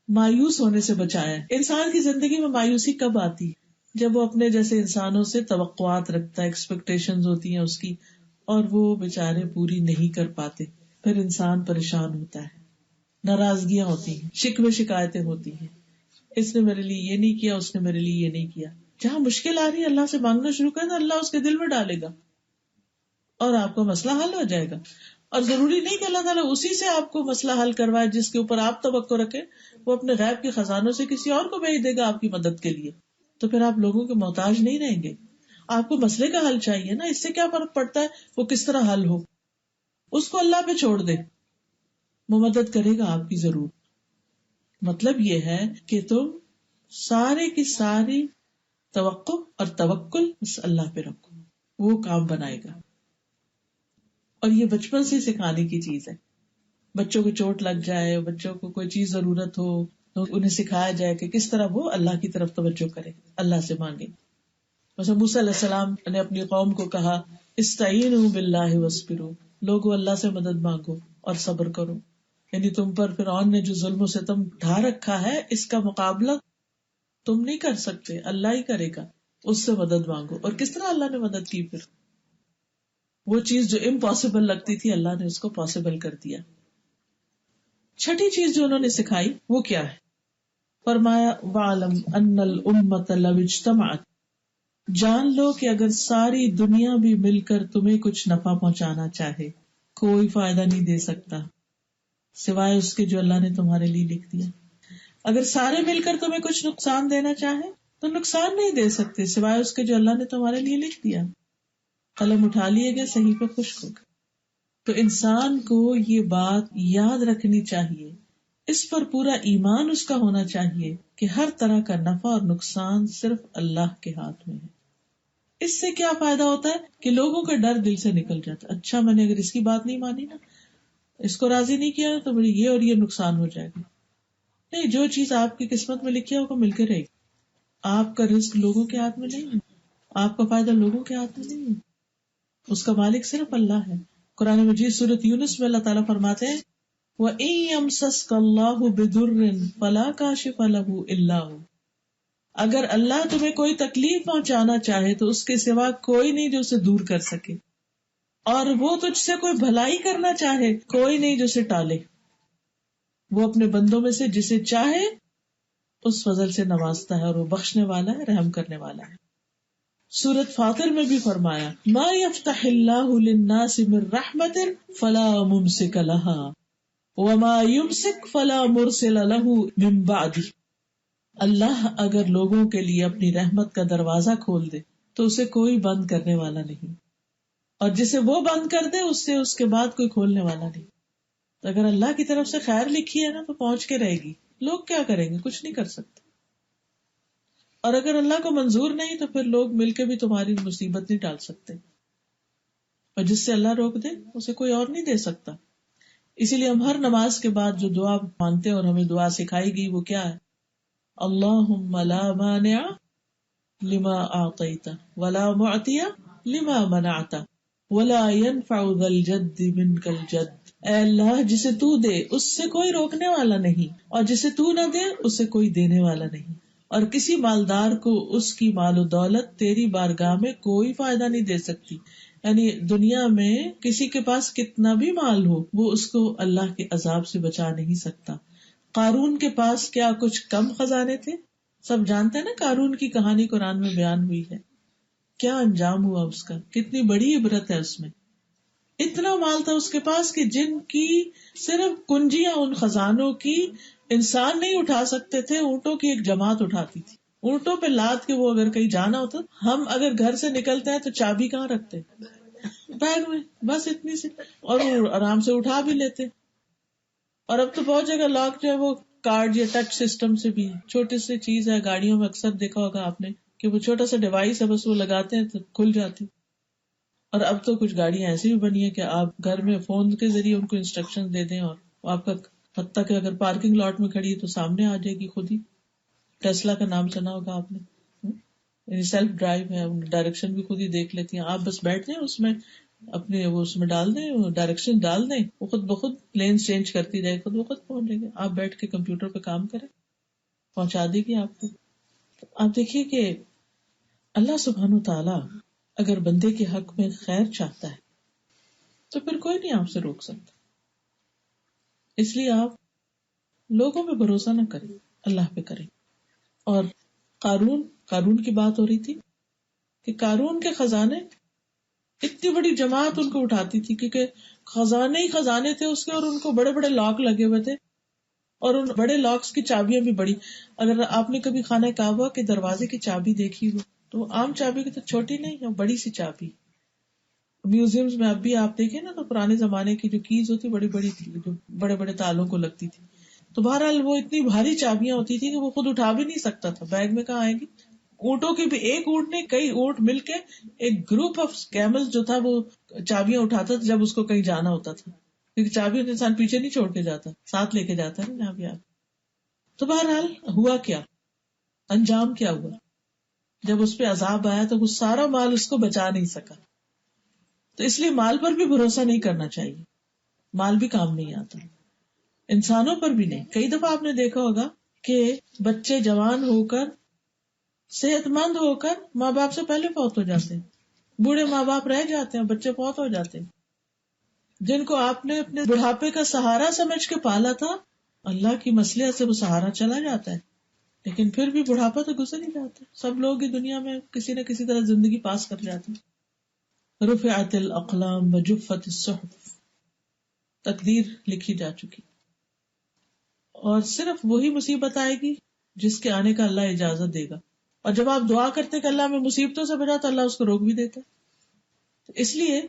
مایوس ہونے سے بچایا ہے. انسان کی زندگی میں مایوسی کب آتی ہے؟ جب وہ اپنے جیسے انسانوں سے توقعات رکھتا ہے, ایکسپیکٹیشنز ہوتی ہیں اس کی, اور وہ بیچارے پوری نہیں کر پاتے, پھر انسان پریشان ہوتا ہے, ناراضگیاں ہوتی ہیں, شکوے شکایتیں ہوتی ہیں, اس نے میرے لیے یہ نہیں کیا, اس نے میرے لیے یہ نہیں کیا. جہاں مشکل آ رہی ہے اللہ سے مانگنا شروع کریں تو اللہ اس کے دل میں ڈالے گا اور آپ کا مسئلہ حل ہو جائے گا. اور ضروری نہیں کہ اللہ تعالیٰ اسی سے آپ کو مسئلہ حل کروائے جس کے اوپر آپ توقع رکھیں, وہ اپنے غیب کے خزانوں سے کسی اور کو بھیج دے گا آپ کی مدد کے لیے. تو پھر آپ لوگوں کے محتاج نہیں رہیں گے. آپ کو مسئلے کا حل چاہیے نا, اس سے کیا فرق پڑتا ہے وہ کس طرح حل ہو, اس کو اللہ پہ چھوڑ دے, وہ مدد کرے گا آپ کی ضرور. مطلب یہ ہے کہ تم سارے کی ساری توقع اور توکل بس اللہ پہ رکھو, وہ کام بنائے گا. اور یہ بچپن سے سکھانے کی چیز ہے. بچوں کو چوٹ لگ جائے, بچوں کو کوئی چیز ضرورت ہو تو انہیں سکھایا جائے کہ کس طرح وہ اللہ کی طرف توجہ کرے, اللہ سے مانگے. مثلا موسیٰ علیہ السلام نے اپنی قوم کو کہا, استعینوا باللہ واصبروا, لوگوں اللہ سے مدد مانگو اور صبر کرو. یعنی تم پر فرعون نے جو ظلم و ستم ڈھا رکھا ہے, اس کا مقابلہ تم نہیں کر سکتے, اللہ ہی کرے گا, اس سے مدد مانگو. اور کس طرح اللہ نے مدد کی, پھر وہ چیز جو امپاسبل لگتی تھی اللہ نے اس کو پاسبل کر دیا. چھٹی چیز جو انہوں نے سکھائی وہ کیا ہے؟ فرمایا, وَعْلَمْ أَنَّ الْأُمَّةَ لَوْ اجْتَمَعَتْ, جان لو کہ اگر ساری دنیا بھی مل کر تمہیں کچھ نفع پہنچانا چاہے, کوئی فائدہ نہیں دے سکتا سوائے اس کے جو اللہ نے تمہارے لیے لکھ دیا. اگر سارے مل کر تمہیں کچھ نقصان دینا چاہے تو نقصان نہیں دے سکتے سوائے اس کے جو اللہ نے تمہارے لیے لکھ دیا. قلم اٹھا لیے گئے, صحیح پہ خشک ہو گئے. تو انسان کو یہ بات یاد رکھنی چاہیے, اس پر پورا ایمان اس کا ہونا چاہیے کہ ہر طرح کا نفع اور نقصان صرف اللہ کے ہاتھ میں ہے. اس سے کیا فائدہ ہوتا ہے کہ لوگوں کا ڈر دل سے نکل جاتا ہے. اچھا, میں نے اگر اس کی بات نہیں مانی نا, اس کو راضی نہیں کیا تو مجھے یہ اور یہ نقصان ہو جائے گا. نہیں, جو چیز آپ کی قسمت میں لکھی ہے وہ مل کے رہے گی. آپ کا رزق لوگوں کے ہاتھ میں نہیں ہے, آپ کا فائدہ لوگوں کے ہاتھ میں نہیں ہے, اس کا مالک صرف اللہ ہے. قرآن مجید سورۃ یونس میں اللہ تعالیٰ فرماتے ہیں, وَإِن يَمْسَسْكَ اللَّهُ بِضُرٍّ فَلَا كَاشِفَ لَهُ إِلَّا هُوَ, اگر اللہ تمہیں کوئی تکلیف پہنچانا چاہے تو اس کے سوا کوئی نہیں جو اسے دور کر سکے, اور وہ تجھ سے کوئی بھلائی کرنا چاہے کوئی نہیں جو اسے ٹالے. وہ اپنے بندوں میں سے جسے چاہے اس فضل سے نوازتا ہے, اور وہ بخشنے والا ہے, رحم کرنے والا ہے. سورۃ فاطر میں بھی فرمایا, ما یفتح اللہ للناس من رحمت فلا ممسک لها وما یمسک فلا مرسل له من بعدہ. اللہ اگر لوگوں کے لیے اپنی رحمت کا دروازہ کھول دے تو اسے کوئی بند کرنے والا نہیں, اور جسے وہ بند کر دے اس سے اس کے بعد کوئی کھولنے والا نہیں. تو اگر اللہ کی طرف سے خیر لکھی ہے نا تو پہنچ کے رہے گی. لوگ کیا کریں گے؟ کچھ نہیں کر سکتے. اور اگر اللہ کو منظور نہیں تو پھر لوگ مل کے بھی تمہاری مصیبت نہیں ٹال سکتے, اور جس سے اللہ روک دے اسے کوئی اور نہیں دے سکتا. اسی لیے ہم ہر نماز کے بعد جو دعا مانگتے ہیں اور ہمیں دعا سکھائی گئی وہ کیا ہے؟ اللہم لا مانع لما اعطیت ولا معطی لما منعت ولا ينفع ذا الجد منک الجد. اے اللہ جسے تو دے اس سے کوئی روکنے والا نہیں اور جسے تو نہ دے اسے کوئی دینے والا نہیں، اور کسی مالدار کو اس کی مال و دولت تیری بارگاہ میں کوئی فائدہ نہیں دے سکتی. یعنی دنیا میں کسی کے پاس کتنا بھی مال ہو وہ اس کو اللہ کے عذاب سے بچا نہیں سکتا. قارون کے پاس کیا کچھ کم خزانے تھے؟ سب جانتے ہیں نا قارون کی کہانی قرآن میں بیان ہوئی ہے، کیا انجام ہوا اس کا، کتنی بڑی عبرت ہے اس میں. اتنا مال تھا اس کے پاس کہ جن کی صرف کنجیاں ان خزانوں کی انسان نہیں اٹھا سکتے تھے، اونٹوں کی ایک جماعت اٹھاتی تھی. اونٹوں پہ لاد کے وہ اگر کہیں جانا ہوتا، ہم اگر گھر سے نکلتے ہیں تو چابی کہاں رکھتے؟ بیگ میں، بس اتنی سی، اور وہ آرام سے اٹھا بھی لیتے. اور اب تو بہت جگہ لاک جو ہے وہ کارڈ یا ٹچ سسٹم سے بھی، چھوٹی سی چیز ہے، گاڑیوں میں اکثر دیکھا ہوگا آپ نے کہ وہ چھوٹا سا ڈیوائس ہے، بس وہ لگاتے ہیں تو کھل جاتی. اور اب تو کچھ گاڑیاں ایسی بھی بنی ہے کہ آپ گھر میں فون کے ذریعے ان کو انسٹرکشن دے دیں اور آپ کا، حتیٰ کہ اگر پارکنگ لاٹ میں کھڑی ہے تو سامنے آ جائے گی خود ہی. ٹیسلا کا نام سنا ہوگا آپ نے، یعنی سیلف ڈرائیو ہے، ڈائریکشن بھی خود ہی دیکھ لیتی ہیں. آپ بس بیٹھ جائیں اس میں، اپنے وہ اس میں ڈال دیں، ڈائریکشن ڈال دیں، وہ خود بخود لین چینج کرتی جائے، خود بخود پہنچ جائے گی. آپ بیٹھ کے کمپیوٹر پہ کام کریں، پہنچا دے گی آپ کو. آپ دیکھیے کہ اللہ سبحانہ تعالیٰ اگر بندے کے حق میں خیر چاہتا ہے تو پھر کوئی نہیں آپ سے روک سکتا. اس لیے آپ لوگوں پہ بھروسہ نہ کریں، اللہ پہ کریں. اور قارون کی بات ہو رہی تھی کہ قارون کے خزانے، اتنی بڑی جماعت ان کو اٹھاتی تھی کیونکہ خزانے ہی خزانے تھے اس کے، اور ان کو بڑے بڑے لاک لگے ہوئے تھے، اور ان بڑے لاکس کی چابیاں بھی بڑی. اگر آپ نے کبھی خانہ کعبہ کے دروازے کی چابی دیکھی ہو تو عام چابی کی تو چھوٹی نہیں ہے، بڑی سی چابی. میوزیمز میں اب بھی آپ دیکھیں نا تو پرانے زمانے کی جو کیز ہوتی بڑی بڑی تھی، جو بڑے بڑے تالوں کو لگتی تھی. تو بہرحال وہ اتنی بھاری چابیاں ہوتی تھی کہ وہ خود اٹھا بھی نہیں سکتا تھا، بیگ میں کہاں آئے گی. اونٹوں کی بھی، ایک اونٹ نہیں کئی اونٹ مل کے ایک گروپ آف کیمل جو تھا وہ چابیاں اٹھاتا تھا جب اس کو کہیں جانا ہوتا تھا، کیونکہ چابی انسان پیچھے نہیں چھوڑ کے جاتا، ساتھ لے کے جاتا ہے نا جہاں بھی آپ. تو بہرحال ہوا کیا، انجام کیا ہوا، جب اس پہ عذاب آیا تو وہ سارا مال اس کو بچا نہیں سکا. تو اس لیے مال پر بھی بھروسہ نہیں کرنا چاہیے، مال بھی کام نہیں آتا، انسانوں پر بھی نہیں. کئی دفعہ آپ نے دیکھا ہوگا کہ بچے جوان ہو کر، صحت مند ہو کر ماں باپ سے پہلے فوت ہو جاتے ہیں، بوڑھے ماں باپ رہ جاتے ہیں، بچے فوت ہو جاتے ہیں. جن کو آپ نے اپنے بڑھاپے کا سہارا سمجھ کے پالا تھا، اللہ کی مصلحت سے وہ سہارا چلا جاتا ہے، لیکن پھر بھی بڑھاپا تو گزر ہی جاتا ہے. سب لوگ ہی دنیا میں کسی نہ کسی طرح زندگی پاس کر جاتے ہیں. رفعت الاقلام وجفت الصحف، تقدیر لکھی جا چکی، اور صرف وہی مصیبت آئے گی جس کے آنے کا اللہ اجازت دے گا. اور جب آپ دعا کرتے کہ اللہ میں مصیبتوں سے بچا تو اللہ اس کو روک بھی دیتا. تو اس لیے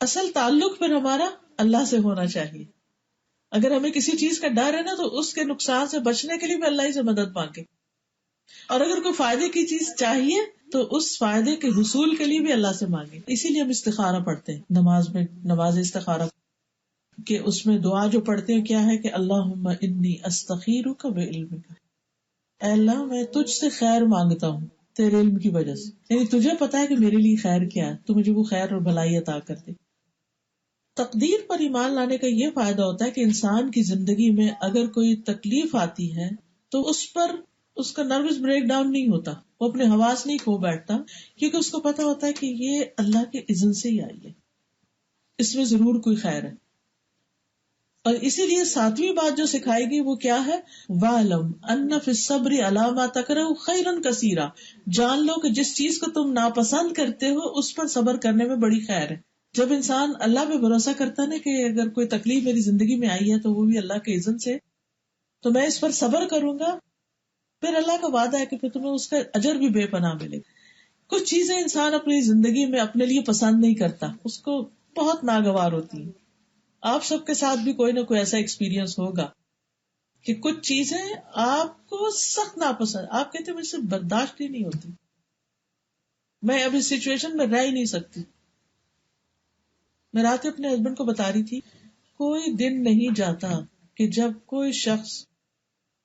اصل تعلق پھر ہمارا اللہ سے ہونا چاہیے. اگر ہمیں کسی چیز کا ڈر ہے نا تو اس کے نقصان سے بچنے کے لیے بھی اللہ ہی سے مدد مانگے، اور اگر کوئی فائدے کی چیز چاہیے تو اس فائدے کے حصول کے لیے بھی اللہ سے مانگے. اسی لیے ہم استخارہ پڑھتے ہیں نماز میں، نماز استخارہ، کہ اس میں دعا جو پڑھتے ہیں کیا ہے کہ اللہم انی استخیرک بعلمک، اے اللہ میں تجھ سے خیر مانگتا ہوں تیرے علم کی وجہ سے، یعنی تجھے پتا ہے کہ میرے لیے خیر کیا ہے، تو مجھے وہ خیر اور بھلائی عطا کر دے. تقدیر پر ایمان لانے کا یہ فائدہ ہوتا ہے کہ انسان کی زندگی میں اگر کوئی تکلیف آتی ہے تو اس پر اس کا نروس بریک ڈاؤن نہیں ہوتا، وہ اپنے حواس نہیں کھو بیٹھتا، کیونکہ اس کو پتا ہوتا ہے کہ یہ اللہ کے اذن سے ہی آئی ہے، اس میں ضرور کوئی خیر ہے. اور اسی لیے 7ویں بات جو سکھائے گی وہ کیا ہے، وَاعْلَمْ أَنَّ فِي الصَّبْرِ عَلَىٰ مَا تَكْرَهُ خَيْرًا كَثِيرًا، جان لو کہ جس چیز کو تم ناپسند کرتے ہو اس پر صبر کرنے میں بڑی خیر ہے. جب انسان اللہ پہ بھروسہ کرتا نا کہ اگر کوئی تکلیف میری زندگی میں آئی ہے تو وہ بھی اللہ کے اذن سے، تو میں اس پر صبر کروں گا، پھر اللہ کا وعدہ ہے کہ پھر تمہیں اس کا اجر بھی بے پناہ ملے گا. کچھ چیزیں انسان اپنی زندگی میں اپنے لیے پسند نہیں کرتا، اس کو بہت ناگوار ہوتی ہیں. آپ سب کے ساتھ بھی کوئی نہ کوئی ایسا ایکسپیرینس ہوگا کہ کچھ چیزیں آپ کو سخت ناپسند، آپ کہتے ہیں مجھ سے برداشت ہی نہیں ہوتی، میں اب اس سچویشن میں رہ ہی نہیں سکتی. میں رات اپنے ہسبینڈ کو بتا رہی تھی، کوئی دن نہیں جاتا کہ جب کوئی شخص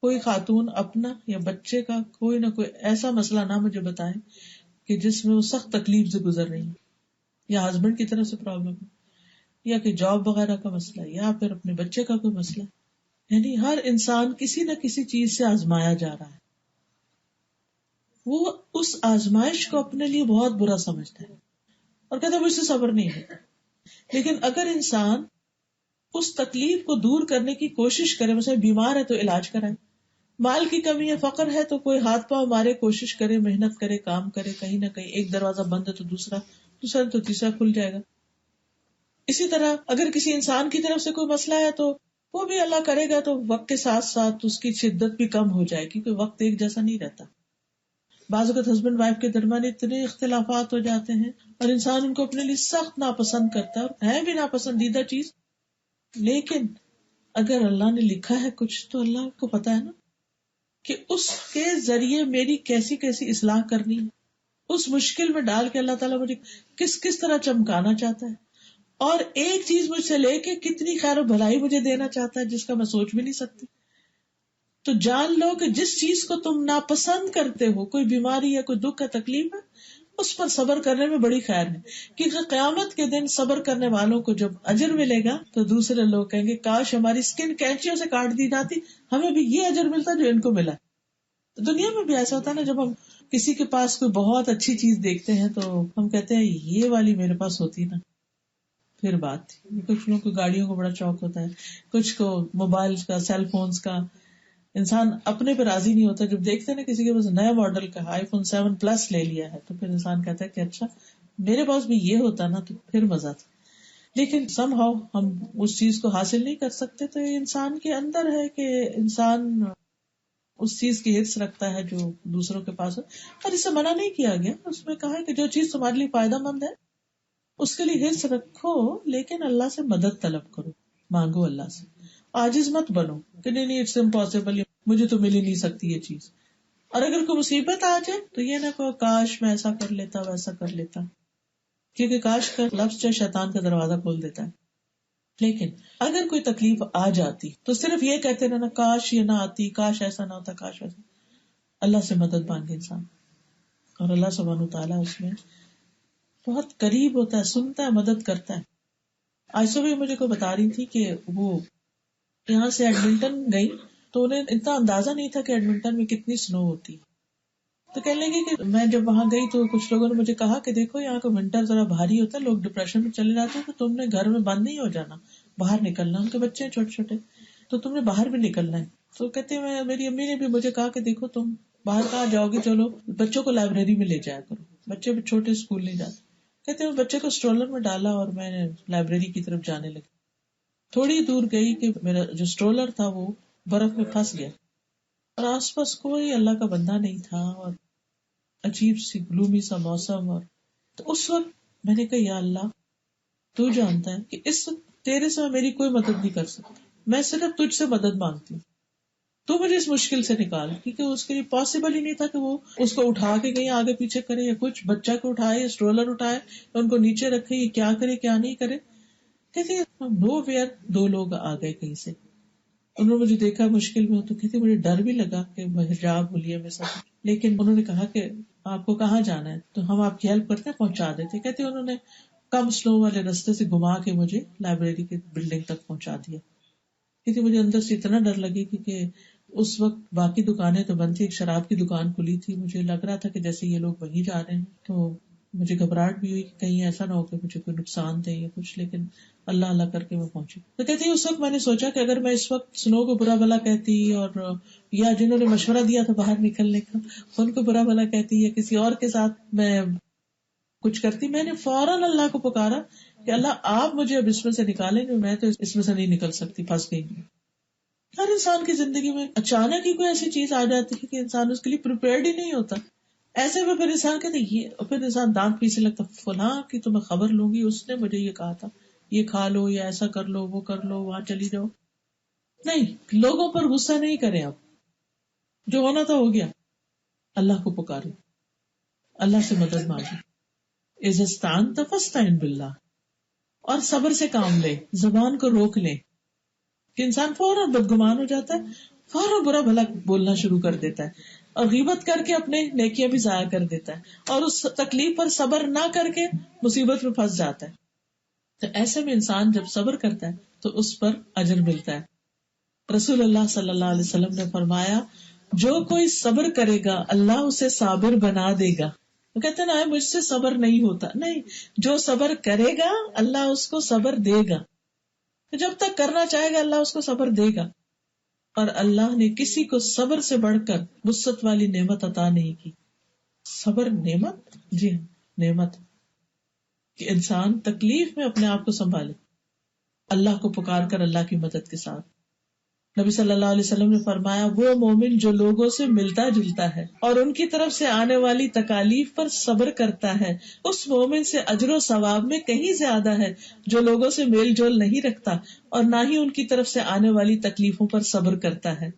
کوئی خاتون اپنا یا بچے کا کوئی نہ کوئی ایسا مسئلہ نہ مجھے بتائے کہ جس میں وہ سخت تکلیف سے گزر رہی ہیں، یا ہسبینڈ کی طرف سے پرابلم ہے، یا کہ جاب وغیرہ کا مسئلہ ہے، یا پھر اپنے بچے کا کوئی مسئلہ ہے۔ یعنی ہر انسان کسی نہ کسی چیز سے آزمایا جا رہا ہے، وہ اس آزمائش کو اپنے لیے بہت برا سمجھتا ہے اور کہتا ہے مجھ سے صبر نہیں ہوتا۔ لیکن اگر انسان اس تکلیف کو دور کرنے کی کوشش کرے، مثلا بیمار ہے تو علاج کرائے، مال کی کمی ہے، فقر ہے تو کوئی ہاتھ پاؤں مارے، کوشش کرے، محنت کرے، کام کرے، کہیں نہ کہیں ایک دروازہ بند ہے تو دوسرا تو تیسرا کھل جائے گا۔ اسی طرح اگر کسی انسان کی طرف سے کوئی مسئلہ ہے تو وہ بھی اللہ کرے گا تو وقت کے ساتھ ساتھ اس کی شدت بھی کم ہو جائے، کیونکہ وقت ایک جیسا نہیں رہتا۔ بعض اوقات ہسبینڈ وائف کے درمیان اتنے اختلافات ہو جاتے ہیں اور انسان ان کو اپنے لیے سخت ناپسند کرتا ہے، اور ہے بھی ناپسندیدہ چیز، لیکن اگر اللہ نے لکھا ہے کچھ تو اللہ کو پتا ہے نا کہ اس کے ذریعے میری کیسی کیسی اصلاح کرنی ہے، اس مشکل میں ڈال کے اللہ تعالیٰ مجھے کس کس طرح چمکانا چاہتا ہے، اور ایک چیز مجھ سے لے کے کتنی خیر و بھلائی مجھے دینا چاہتا ہے جس کا میں سوچ بھی نہیں سکتی۔ تو جان لو کہ جس چیز کو تم ناپسند کرتے ہو، کوئی بیماری ہے، کوئی دکھ ہے، تکلیف ہے، اس پر صبر کرنے میں بڑی خیر ہے، کیونکہ قیامت کے دن صبر کرنے والوں کو جب اجر ملے گا تو دوسرے لوگ کہیں گے کاش ہماری اسکن کینچیوں سے کاٹ دی جاتی، ہمیں بھی یہ اجر ملتا جو ان کو ملا۔ دنیا میں بھی ایسا ہوتا ہے نا، جب ہم کسی کے پاس کوئی بہت اچھی چیز دیکھتے ہیں تو ہم کہتے ہیں یہ والی میرے پاس ہوتی نا پھر بات تھی۔ کچھ لوگوں کو گاڑیوں کو بڑا شوق ہوتا ہے، کچھ کو موبائل کا، سیل فونز کا، انسان اپنے پہ راضی نہیں ہوتا۔ جب دیکھتے ہیں نا کسی کے پاس نیا ماڈل کا آئی فون 7 پلس لے لیا ہے تو پھر انسان کہتا ہے کہ اچھا میرے پاس بھی یہ ہوتا نا تو پھر مزہ تھا، لیکن سم ہاؤ ہم اس چیز کو حاصل نہیں کر سکتے۔ تو یہ انسان کے اندر ہے کہ انسان اس چیز کی حرص رکھتا ہے جو دوسروں کے پاس ہے، اور اسے منع نہیں کیا گیا، اس میں کہا ہے کہ جو چیز تمہارے لیے فائدہ مند ہے اس کے لیے حرص رکھو، لیکن اللہ سے مدد طلب کرو، مانگو اللہ سے، عاجز مت بنو کہ نہیں اٹس امپاسبل، مجھے تو مل ہی نہیں سکتی یہ چیز۔ اور اگر کوئی مصیبت آ جائے تو یہ نہ کہو کاش میں ایسا کر لیتا ویسا کر لیتا، کیونکہ کاش کا لفظ جو شیطان کا دروازہ کھول دیتا ہے۔ لیکن اگر کوئی تکلیف آ جاتی تو صرف یہ کہتے رہنا کاش یہ نہ آتی، کاش ایسا نہ ہوتا، کاش ایسا۔ اللہ سے مدد مانگے انسان، اور اللہ سبحانہ وتعالیٰ اس میں بہت قریب ہوتا ہے، سنتا ہے، مدد کرتا ہے۔ آج صبح مجھے کوئی بتا رہی تھی کہ وہ یہاں سے ایڈمنٹن گئی تو انہیں اتنا اندازہ نہیں تھا کہ ایڈمنٹن میں کتنی سنو ہوتی، تو کہنے لگے کہ میں جب وہاں گئی تو کچھ لوگوں نے مجھے کہا کہ دیکھو یہاں کا ونٹر ذرا بھاری ہوتا ہے، لوگ ڈپریشن میں چلے جاتے ہیں، تو تم نے گھر میں بند نہیں ہو جانا، باہر نکلنا، ان کے بچے ہیں چھوٹے چھوٹے تو تم نے باہر بھی نکلنا ہے۔ تو کہتے ہیں میری امی نے بھی مجھے کہا کہ دیکھو تم باہر کہاں جاؤ گے، چلو بچوں کو لائبریری میں لے جایا کرو، بچے بھی چھوٹے اسکول نہیں جاتے۔ کہتے ہیں بچے کو اسٹرولر میں ڈالا اور میں نے لائبریری کی طرف جانے لگی، تھوڑی دور گئی کہ میرا جو اسٹرولر تھا وہ برف میں پھنس گیا، اور آس پاس کوئی اللہ کا بندہ نہیں تھا، اور عجیب سی گلومی سا موسم، اور تو اس وقت میں نے کہا یا اللہ تو جانتا ہے کہ اس وقت تیرے سے میری کوئی مدد نہیں کر سکتی، میں صرف تجھ سے مدد مانگتی ہوں، تو مجھے اس مشکل سے نکال، کیونکہ اس کے لیے پاسبل ہی نہیں تھا کہ وہ اس کو اٹھا کے کہیں آگے پیچھے کرے، یا کچھ بچہ کو اٹھائے، اسٹرولر اٹھائے، ان کو نیچے رکھے، یہ کیا کرے کیا نہیں کرے۔ کہتے نو ویئر 2 لوگ آ گئے کہیں سے، انہوں نے مجھے دیکھا مشکل میں، تو کہتے مجھے ڈر بھی لگا کہ حجاب ہولیے میں سب، لیکن انہوں نے کہا کہ آپ کو کہاں جانا ہے تو ہم آپ کی ہیلپ کرتے ہیں، پہنچا دیتے۔ کہتے انہوں نے کم سلو والے رستے سے گھما کے مجھے لائبریری کی بلڈنگ تک پہنچا دیا، کیونکہ مجھے اندر سے اتنا ڈر لگی، کیونکہ اس وقت باقی دکانیں تو بند تھی، ایک شراب کی دکان کھلی تھی، مجھے لگ رہا تھا کہ جیسے یہ لوگ وہیں جا رہے ہیں، تو مجھے گھبراہٹ بھی ہوئی کہ کہیں ایسا نہ ہو کہ مجھے کوئی نقصان دے یا کچھ، لیکن اللہ اللہ کر کے میں پہنچی۔ تو کہتی ہیں اس وقت میں نے سوچا کہ اگر میں اس وقت سنو کو برا بھلا کہتی، اور یا جنہوں نے مشورہ دیا تھا باہر نکلنے کا ان کو برا بھلا کہتی، یا کسی اور کے ساتھ میں کچھ کرتی، میں نے فوراً اللہ کو پکارا کہ اللہ آپ مجھے اب اس میں سے نکالیں، جو میں تو اس میں سے نہیں نکل سکتی، پھنس گئی۔ ہر انسان کی زندگی میں اچانک ہی کوئی ایسی چیز آ جاتی ہے کہ انسان اس کے لیے پریپیئرڈ ہی نہیں ہوتا، ایسے میں پھر انسان کہتے یہ، پھر انسان دانت پیسے لگتا، فلاں کی تو میں خبر لوں گی، اس نے مجھے یہ کہا تھا، یہ کھا لو یا ایسا کر لو، وہ کر لو، وہاں چلی جاؤ۔ نہیں، لوگوں پر غصہ نہیں کریں، اب جو ہونا تھا ہو گیا، اللہ کو پکارے، اللہ سے مدد مانگے، اذا استعنت فاستعن باللہ، اور صبر سے کام لے، زبان کو روک لے، کہ انسان فوراً بدگمان ہو جاتا ہے فوراً برا بھلا بولنا شروع کر دیتا ہے اور غیبت کر کے اپنے نیکیاں بھی ضائع کر دیتا ہے اور اس تکلیف پر صبر نہ کر کے مصیبت میں پھنس جاتا ہے. تو ایسے میں انسان جب صبر کرتا ہے تو اس پر اجر ملتا ہے. رسول اللہ صلی اللہ علیہ وسلم نے فرمایا جو کوئی صبر کرے گا اللہ اسے صابر بنا دے گا. وہ کہتے ہیں نا مجھ سے صبر نہیں ہوتا، نہیں، جو صبر کرے گا اللہ اس کو صبر دے گا. جب تک کرنا چاہے گا اللہ اس کو صبر دے گا. اور اللہ نے کسی کو صبر سے بڑھ کر وسعت والی نعمت عطا نہیں کی. صبر نعمت، جی نعمت، کہ انسان تکلیف میں اپنے آپ کو سنبھالے اللہ کو پکار کر اللہ کی مدد کے ساتھ. نبی صلی اللہ علیہ وسلم نے فرمایا وہ مومن جو لوگوں سے ملتا جلتا ہے اور ان کی طرف سے آنے والی تکالیف پر صبر کرتا ہے اس مومن سے اجر و ثواب میں کہیں زیادہ ہے جو لوگوں سے میل جول نہیں رکھتا اور نہ ہی ان کی طرف سے آنے والی تکلیفوں پر صبر کرتا ہے.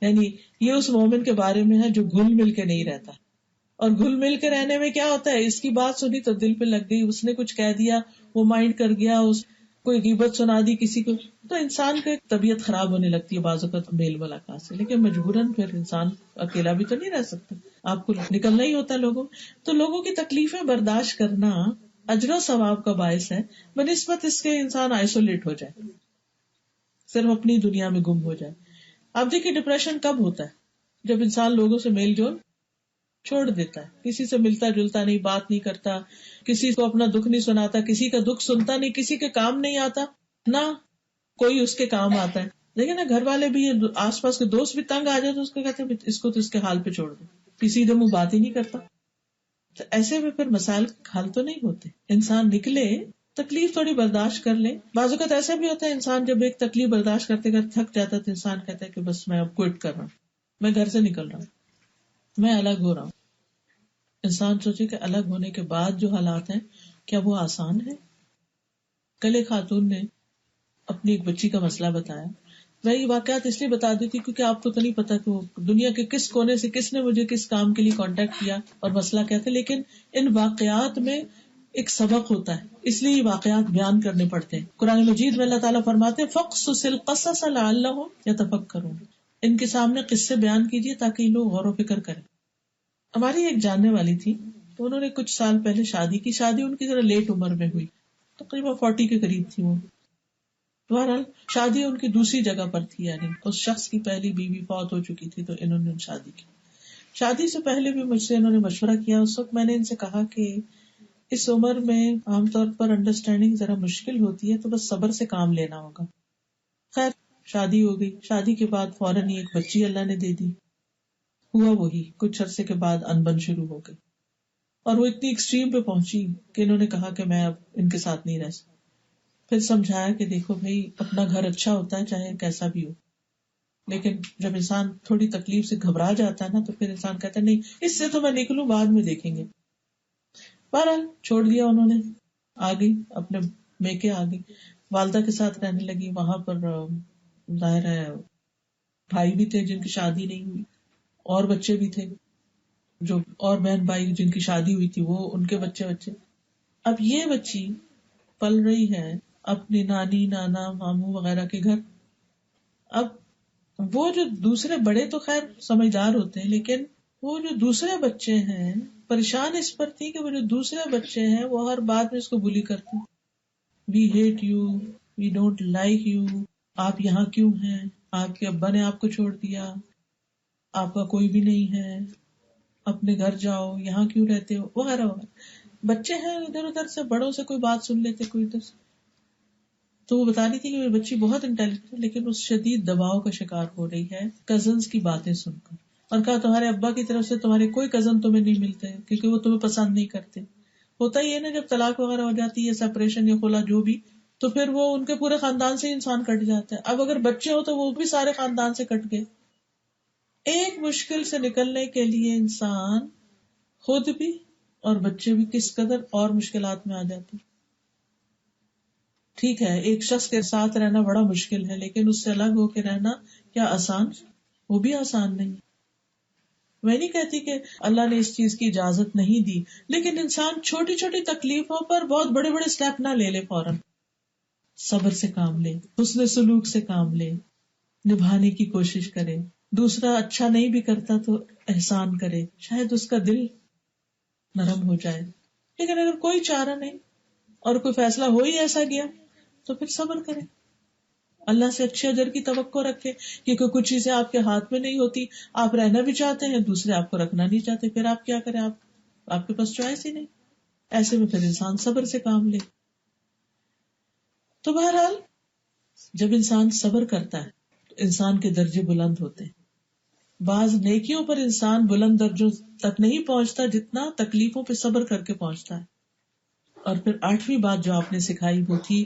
یعنی یہ اس مومن کے بارے میں ہے جو گھل مل کے نہیں رہتا. اور گھل مل کے رہنے میں کیا ہوتا ہے، اس کی بات سنی تو دل پہ لگ گئی، اس نے کچھ کہہ دیا وہ مائنڈ کر گیا، کوئی غیبت سنا دی کسی کو، تو انسان کی طبیعت خراب ہونے لگتی ہے بعض اوقات میل ملاقات سے. لیکن مجبوراً پھر انسان اکیلا بھی تو نہیں رہ سکتا، آپ کو نکلنا ہی ہوتا ہے لوگوں. تو لوگوں کی تکلیفیں برداشت کرنا اجر و ثواب کا باعث ہے بنسبت اس کے انسان آئسولیٹ ہو جائے، صرف اپنی دنیا میں گم ہو جائے. آپ دیکھیے ڈپریشن کب ہوتا ہے، جب انسان لوگوں سے میل جول چھوڑ دیتا ہے، کسی سے ملتا جلتا نہیں، بات نہیں کرتا، کسی کو اپنا دکھ نہیں سناتا، کسی کا دکھ سنتا نہیں، کسی کے کام نہیں آتا، نہ کوئی اس کے کام آتا ہے. لیکن نا گھر والے بھی، آس پاس کے دوست بھی تنگ آ جائے تو اس کو کہتے ہیں اس کو تو اس کے حال پہ چھوڑ دو، کسی دن وہ بات ہی نہیں کرتا. تو ایسے میں پھر مسائل حل تو نہیں ہوتے. انسان نکلے، تکلیف تھوڑی برداشت کر لے. بعض اوقات ایسا بھی ہوتا ہے انسان جب ایک تکلیف برداشت کرتے کرتے تھک جاتا ہے تو انسان کہتا ہے کہ بس میں اب کوئٹ کر رہا ہوں، میں گھر سے نکل رہا ہوں، میں الگ ہو رہا ہوں. انسان سوچے کہ الگ ہونے کے بعد جو حالات ہیں کیا وہ آسان ہے؟ کل ایک خاتون نے اپنی ایک بچی کا مسئلہ بتایا. میں یہ واقعات اس لیے بتا دی تھی کیونکہ آپ کو تو نہیں پتا کہ وہ دنیا کے کس کونے سے کس نے مجھے کس کام کے لیے کانٹیکٹ کیا اور مسئلہ کیا تھا. لیکن ان واقعات میں ایک سبق ہوتا ہے، اس لیے یہ واقعات بیان کرنے پڑتے ہیں. قرآن مجید میں اللہ تعالیٰ فرماتے ہیں فَقْصُصِ الْقَصَصَ لَعَلَّهُمْ يَتَفَكَّرُونَ، ان کے سامنے قصے بیان کیجیے تاکہ یہ لوگ غور و فکر کریں. ہماری ایک جاننے والی تھی تو انہوں نے کچھ سال پہلے شادی کی. شادی ان کی ذرا لیٹ عمر میں ہوئی، تقریباً 40 کے قریب تھی وہ. بہرحال شادی ان کی دوسری جگہ پر تھی، یعنی اس شخص کی پہلی بیوی فوت ہو چکی تھی تو انہوں نے شادی کی. شادی سے پہلے بھی مجھ سے انہوں نے مشورہ کیا. اس وقت میں نے ان سے کہا کہ اس عمر میں عام طور پر انڈرسٹینڈنگ ذرا مشکل ہوتی ہے تو بس صبر سے کام لینا ہوگا. خیر شادی ہو گئی. شادی کے بعد فوراً ہی ایک بچی اللہ نے دے دی. ہوا وہی کچھ عرصے کے بعد انبن شروع ہو گئی اور وہ اتنی ایکسٹریم پہ پہنچی کہ انہوں نے کہا کہ میں اب ان کے ساتھ نہیں رہ سکتا. پھر سمجھایا کہ دیکھو بھائی اپنا گھر اچھا ہوتا ہے چاہے کیسا بھی ہو، لیکن جب انسان تھوڑی تکلیف سے گھبرا جاتا ہے نا تو پھر انسان کہتا ہے نہیں اس سے تو میں نکلوں، بعد میں دیکھیں گے. بہرحال چھوڑ دیا انہوں نے، آ گئی اپنے میکے آ گئی، والدہ کے ساتھ رہنے لگی. وہاں پر ظاہر ہے بھائی بھی تھے جن کی شادی نہیں ہوئی، اور بچے بھی تھے جو اور بہن بھائی جن کی شادی ہوئی تھی وہ ان کے بچے. اب یہ بچی پل رہی ہے اپنی نانی نانا ماموں وغیرہ کے گھر. اب وہ جو دوسرے بڑے تو خیر سمجھدار ہوتے ہیں، لیکن وہ جو دوسرے بچے ہیں پریشان اس پر تھی کہ وہ جو دوسرے بچے ہیں وہ ہر بات میں اس کو بلی کرتے. We hate you, we don't like you, آپ یہاں کیوں ہیں، آپ کے ابا نے آپ کو چھوڑ دیا، آپ کا کوئی بھی نہیں ہے، اپنے گھر جاؤ، یہاں کیوں رہتے ہو، وغیرہ وغیرہ. بچے ہیں ادھر ادھر سے بڑوں سے کوئی بات سن لیتے کوئی ادھر سے. تو وہ بتا رہی تھی کہ میری بچی بہت انٹیلیجنٹ ہے لیکن اس شدید دباؤ کا شکار ہو رہی ہے کزنز کی باتیں سن کر. اور کہا تمہارے ابا کی طرف سے تمہارے کوئی کزن تمہیں نہیں ملتے کیونکہ وہ تمہیں پسند نہیں کرتے. ہوتا ہی ہے نا جب طلاق وغیرہ ہو جاتی ہے، سیپریشن یا خلا جو بھی، تو پھر وہ ان کے پورے خاندان سے انسان کٹ جاتا ہے. اب اگر بچے ہو تو وہ بھی سارے خاندان سے کٹ گئے. ایک مشکل سے نکلنے کے لیے انسان خود بھی اور بچے بھی کس قدر اور مشکلات میں آ جاتے. ٹھیک ہے ایک شخص کے ساتھ رہنا بڑا مشکل ہے لیکن اس سے الگ ہو کے رہنا کیا آسان؟ وہ بھی آسان نہیں. میں نہیں کہتی کہ اللہ نے اس چیز کی اجازت نہیں دی، لیکن انسان چھوٹی چھوٹی تکلیفوں پر بہت بڑے بڑے سٹیپ نہ لے فوراً. صبر سے کام لے، حسن سلوک سے کام لے، نبھانے کی کوشش کرے. دوسرا اچھا نہیں بھی کرتا تو احسان کرے، شاید اس کا دل نرم ہو جائے. لیکن اگر کوئی چارہ نہیں اور کوئی فیصلہ ہو ہی ایسا گیا تو پھر صبر کرے، اللہ سے اچھے اجر کی توقع رکھے، کیونکہ کچھ چیزیں آپ کے ہاتھ میں نہیں ہوتی. آپ رہنا بھی چاہتے ہیں، دوسرے آپ کو رکھنا نہیں چاہتے، پھر آپ کیا کریں؟ آپ کے پاس چوائس ہی نہیں. ایسے میں پھر انسان صبر سے کام لے. تو بہرحال جب انسان صبر کرتا ہے تو انسان کے درجے بلند ہوتے ہیں. بعض نیکیوں پر انسان بلند درجوں تک نہیں پہنچتا جتنا تکلیفوں پہ صبر کر کے پہنچتا ہے. اور پھر 8ویں بات جو آپ نے سکھائی وہ تھی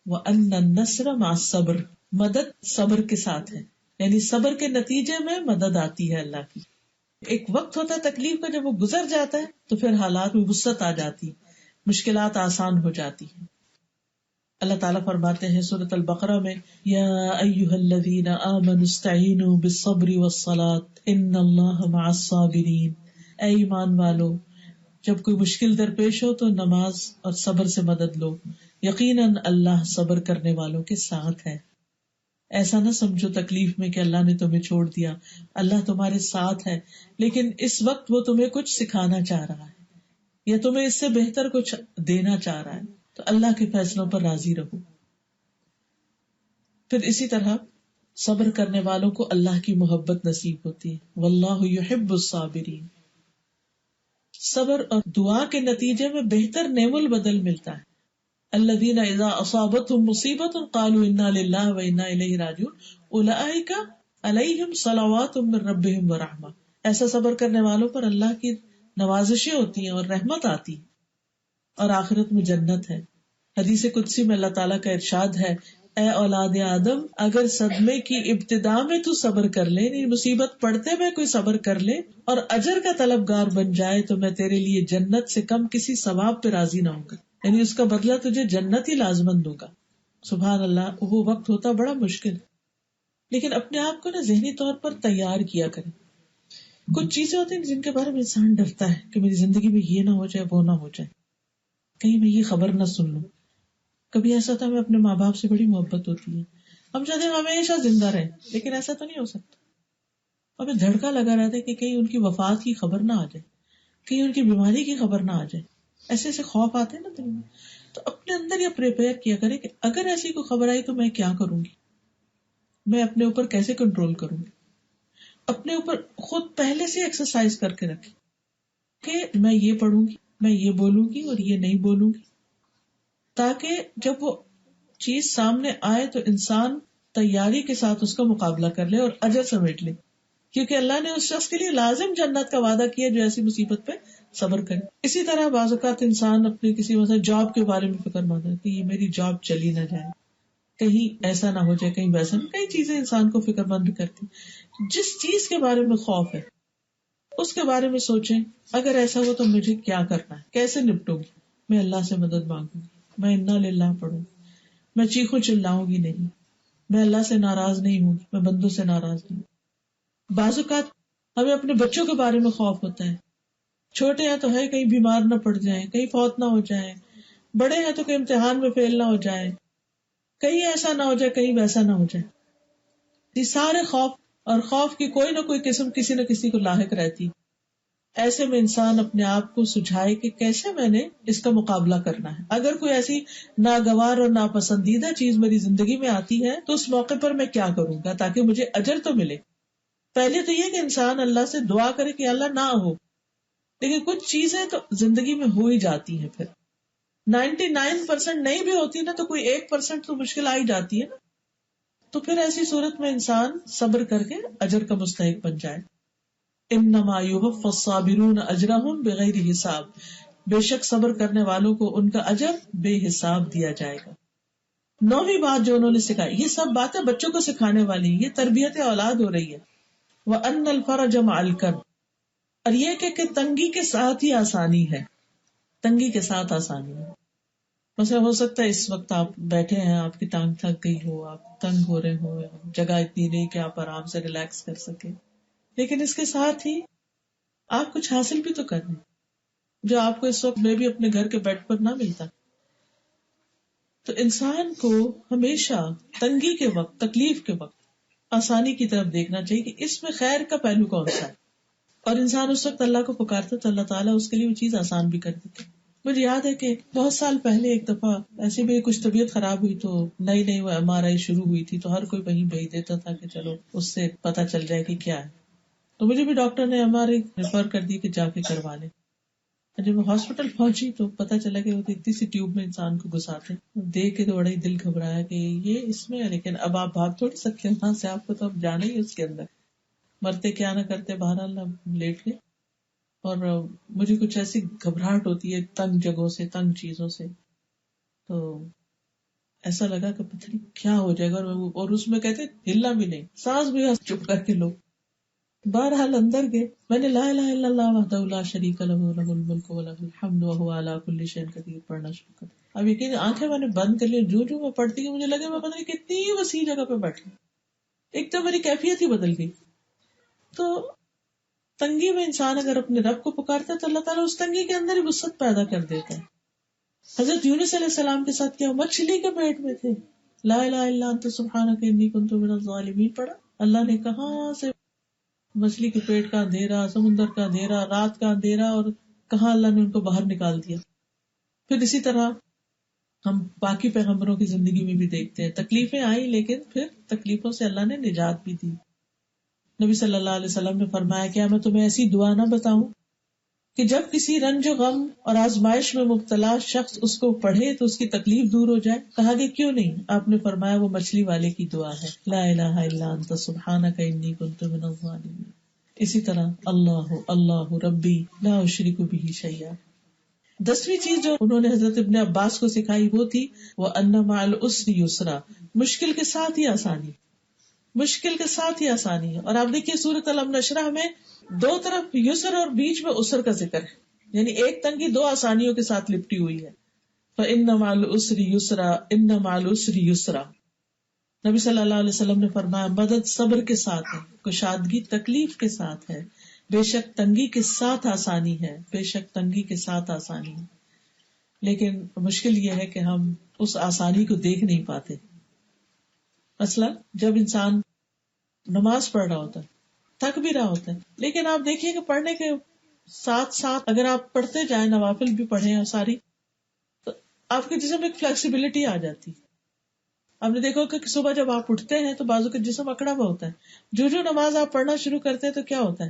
وَأَنَّ النَّصْرَ مَعَ الصَّبْرِ، مدد صبر کے ساتھ ہے، یعنی صبر کے نتیجے میں مدد آتی ہے اللہ کی. ایک وقت ہوتا ہے تکلیف کا، جب وہ گزر جاتا ہے تو پھر حالات میں وسعت آ جاتی، مشکلات آسان ہو جاتی ہیں. اللہ تعالیٰ فرماتے ہیں سورۃ البقرہ میں یا ایھا الذین آمنوا استعینوا بالصبر والصلاۃ ان اللہ مع الصابرین. اے ایمان والو، جب کوئی مشکل درپیش ہو تو نماز اور صبر سے مدد لو، یقیناً اللہ صبر کرنے والوں کے ساتھ ہے. ایسا نہ سمجھو تکلیف میں کہ اللہ نے تمہیں چھوڑ دیا، اللہ تمہارے ساتھ ہے، لیکن اس وقت وہ تمہیں کچھ سکھانا چاہ رہا ہے یا تمہیں اس سے بہتر کچھ دینا چاہ رہا ہے. تو اللہ کے فیصلوں پر راضی رہو. پھر اسی طرح صبر کرنے والوں کو اللہ کی محبت نصیب ہوتی ہے. واللہ یحب الصابرین. صبر اور دعا کے نتیجے میں بہتر نعم البدل ملتا ہے. الذین اذا اصابتهم مصیبۃ قالوا انا للہ وانا الیہ راجعون اولئک علیہم صلوات من ربہم ورحمہ. ایسا صبر کرنے والوں پر اللہ کی نوازشیں ہوتی ہیں اور رحمت آتی ہے اور آخرت میں جنت ہے. حدیث قدسی میں اللہ تعالیٰ کا ارشاد ہے اے اولاد آدم، اگر صدمے کی ابتدا میں تو صبر کر لے، یعنی مصیبت پڑتے میں کوئی صبر کر لے اور اجر کا طلبگار بن جائے تو میں تیرے لیے جنت سے کم کسی ثواب پہ راضی نہ ہوں گا، یعنی اس کا بدلہ تجھے جنت ہی لازمن دوں گا. سبحان اللہ. وہ وقت ہوتا بڑا مشکل، لیکن اپنے آپ کو نا ذہنی طور پر تیار کیا کریں. کچھ چیزیں ہوتی ہیں جن کے بارے میں انسان ڈرتا ہے کہ میری زندگی میں یہ نہ ہو جائے، وہ نہ ہو جائے، کہیں میں یہ خبر نہ سن لوں. کبھی ایسا تھا ہمیں اپنے ماں باپ سے بڑی محبت ہوتی ہے، ہم چاہتے ہیں ہمیشہ زندہ رہیں، لیکن ایسا تو نہیں ہو سکتا. ہمیں دھڑکا لگا رہتا ہے کہ کہیں ان کی وفات کی خبر نہ آ جائے، کہیں ان کی بیماری کی خبر نہ آ جائے. ایسے ایسے خوف آتے ہیں نا دل میں. تو اپنے اندر یہ پریپیئر کیا کرے کہ اگر ایسی کوئی خبر آئی تو میں کیا کروں گی، میں اپنے اوپر کیسے کنٹرول کروں گی. اپنے اوپر خود پہلے سے ایکسرسائز کر کے رکھے کہ میں یہ پڑھوں گی، میں یہ بولوں گی اور یہ نہیں بولوں گی، تاکہ جب وہ چیز سامنے آئے تو انسان تیاری کے ساتھ اس کا مقابلہ کر لے اور اجر سمیٹ لے. کیونکہ اللہ نے اس شخص کے لیے لازم جنت کا وعدہ کیا جو ایسی مصیبت پہ صبر کرے. اسی طرح بعض اوقات انسان اپنی کسی مثلا جاب کے بارے میں فکر مند ہے کہ یہ میری جاب چلی نہ جائے، کہیں ایسا نہ ہو جائے، کہیں ویسا نہ. کئی چیزیں انسان کو فکر مند کرتی. جس چیز کے بارے میں خوف ہے اس کے بارے میں سوچیں اگر ایسا ہو تو مجھے کیا کرنا ہے، کیسے نپٹوں گی. میں اللہ سے مدد مانگوں گی، میں انا للہ پڑھوں، میں چیخوں چلاؤں گی نہیں، میں اللہ سے ناراض نہیں ہوں، میں بندوں سے ناراض نہیں. بعض اوقات ہمیں اپنے بچوں کے بارے میں خوف ہوتا ہے. چھوٹے ہیں تو ہے کہیں بیمار نہ پڑ جائیں، کہیں فوت نہ ہو جائیں. بڑے ہیں تو کہیں امتحان میں فیل نہ ہو جائیں، کہیں ایسا نہ ہو جائے، کہیں ویسا نہ ہو جائے. یہ سارے خوف اور خوف کی کوئی نہ کوئی قسم کسی نہ کسی کو لاحق رہتی. ایسے میں انسان اپنے آپ کو سجھائے کہ کیسے میں نے اس کا مقابلہ کرنا ہے. اگر کوئی ایسی ناگوار اور ناپسندیدہ چیز میری زندگی میں آتی ہے تو اس موقع پر میں کیا کروں گا تاکہ مجھے اجر تو ملے. پہلے تو یہ کہ انسان اللہ سے دعا کرے کہ اللہ نہ ہو، لیکن کچھ چیزیں تو زندگی میں ہو ہی جاتی ہیں. پھر 99% نہیں بھی ہوتی نا تو کوئی 1% تو مشکل آ ہی جاتی ہے نا. تو پھر ایسی صورت میں انسان صبر کر کے اجر کا مستحق بن جائے. انما یوفی الصابرون اجرہم بغیر حساب. بے شک صبر کرنے والوں کو ان کا اجر بے حساب دیا جائے گا. 9ویں بات جو انہوں نے سکھائی، یہ سب باتیں بچوں کو سکھانے والی، یہ تربیت اولاد ہو رہی ہے. وَأَنَّ الْفَرَجَ مَعَ الْكَرْبِ. اور یہ کہ تنگی کے ساتھ ہی آسانی ہے، تنگی کے ساتھ آسانی ہے. مثلا ہو سکتا ہے اس وقت آپ بیٹھے ہیں، آپ کی ٹانگ تھک گئی ہو، آپ تنگ ہو رہے ہو، جگہ اتنی نہیں کہ آپ آرام سے ریلیکس کر سکیں، لیکن اس کے ساتھ ہی آپ کچھ حاصل بھی تو کر رہے ہیں جو آپ کو اس وقت میں بھی اپنے گھر کے بیڈ پر نہ ملتا. تو انسان کو ہمیشہ تنگی کے وقت، تکلیف کے وقت آسانی کی طرف دیکھنا چاہیے کہ اس میں خیر کا پہلو کون سا ہے، اور انسان اس وقت اللہ کو پکارتا تو اللہ تعالیٰ اس کے لیے وہ چیز آسان بھی کر دیتے. مجھے یاد ہے کہ بہت سال پہلے ایک دفعہ ایسے بھی کچھ طبیعت خراب ہوئی، تو نئی نئی وہ MRI شروع ہوئی تھی، تو ہر کوئی وہیں بھیج دیتا تھا کہ چلو اس سے پتہ چل جائے کہ کیا ہے. تو مجھے بھی ڈاکٹر نے MRI ریفر کر دی کہ جا کے کروا لیں. جب میں ہاسپٹل پہنچی تو پتہ چلا کہ وہ اتنی سی ٹیوب میں انسان کو گھساتے، دیکھ کے تو بڑا ہی دل گھبرایا کہ یہ اس میں ہے. لیکن اب آپ بھاگ تھوڑی سکتے ہیں وہاں سے، آپ کو تو اب جانا ہی اس کے اندر، مرتے کیا نہ کرتے. بہرحال ہم لیٹ گئے، اور مجھے کچھ ایسی گھبراہٹ ہوتی ہے تنگ جگہوں سے، تنگ چیزوں سے، تو ایسا لگا کہ پتہ نہیں کیا ہو جائے گا. اور اس میں کہتے ہلنا بھی نہیں، سانس بھی چپ کر کے لو. بہرحال اندر گئے، میں نے لا الہ الا اللہ وحدہ لا شریک لہ لہ الملک ولہ الحمد وہو علی کل شیء قدیر پڑھنا شروع کر. اب یقین آنکھیں میں نے بند کر لی، جو میں پڑھتی گئی مجھے لگا میں پتہ نہیں کتنی وسیع جگہ پہ بیٹھی، ایک تو میری کیفیت ہی بدل گئی. تو تنگی میں انسان اگر اپنے رب کو پکارتا ہے تو اللہ تعالیٰ اس تنگی کے اندر ہی وسعت پیدا کر دیتا ہے. حضرت یونس علیہ السلام کے ساتھ کیا، مچھلی کے پیٹ میں تھے، لا الہ الا انت سبحانک انی کنت من الظالمین پڑھا. اللہ نے کہاں سے مچھلی کے پیٹ کا اندھیرا، سمندر کا اندھیرا، رات کا اندھیرا، اور کہاں اللہ نے ان کو باہر نکال دیا. پھر اسی طرح ہم باقی پیغمبروں کی زندگی میں بھی دیکھتے ہیں، تکلیفیں آئی لیکن پھر تکلیفوں سے اللہ نے نجات بھی دی. نبی صلی اللہ علیہ وسلم نے فرمایا کیا میں تمہیں ایسی دعا نہ بتاؤں کہ جب کسی رنج و غم اور آزمائش میں مبتلا شخص اس کو پڑھے تو اس کی تکلیف دور ہو جائے. کہا کہ کیوں نہیں؟ آپ نے فرمایا وہ مچھلی والے کی دعا ہے، لا الہ الا انت سبحانک انی کنت من الظالمین. اسی طرح اللہ اللہ ربی لا اشرک بہ شیئا. 10ویں چیز جو انہوں نے حضرت ابن عباس کو سکھائی وہ تھی وَأَنَّ مَعَ الْعُسْرِ يُسْرًا، مشکل کے ساتھ ہی آسانی، مشکل کے ساتھ ہی آسانی ہے. اور آپ دیکھیے سورۃ الم نشرح میں دو طرف یسر اور بیچ میں اسر کا ذکر ہے، یعنی ایک تنگی دو آسانیوں کے ساتھ لپٹی ہوئی ہے. فَإِنَّ مَعَ الْعُسْرِ يُسْرًا إِنَّ مَعَ الْعُسْرِ يُسْرًا. نبی صلی اللہ علیہ وسلم نے فرمایا مدد صبر کے ساتھ ہے، کشادگی تکلیف کے ساتھ ہے، بے شک تنگی کے ساتھ آسانی ہے، بے شک تنگی کے ساتھ آسانی ہے. لیکن مشکل یہ ہے کہ ہم اس آسانی کو دیکھ نہیں پاتے. مثلا جب انسان نماز پڑھ رہا ہوتا ہے، تھک بھی رہا ہوتا ہے، لیکن آپ دیکھیے کہ پڑھنے کے ساتھ ساتھ اگر آپ پڑھتے جائیں، نوافل بھی پڑھیں اور ساری، تو آپ کے جسم میں ایک فلیکسیبلٹی آ جاتی. آپ نے دیکھا کہ صبح جب آپ اٹھتے ہیں تو بازو کا جسم اکڑا ہوا ہوتا ہے، جو نماز آپ پڑھنا شروع کرتے ہیں تو کیا ہوتا ہے،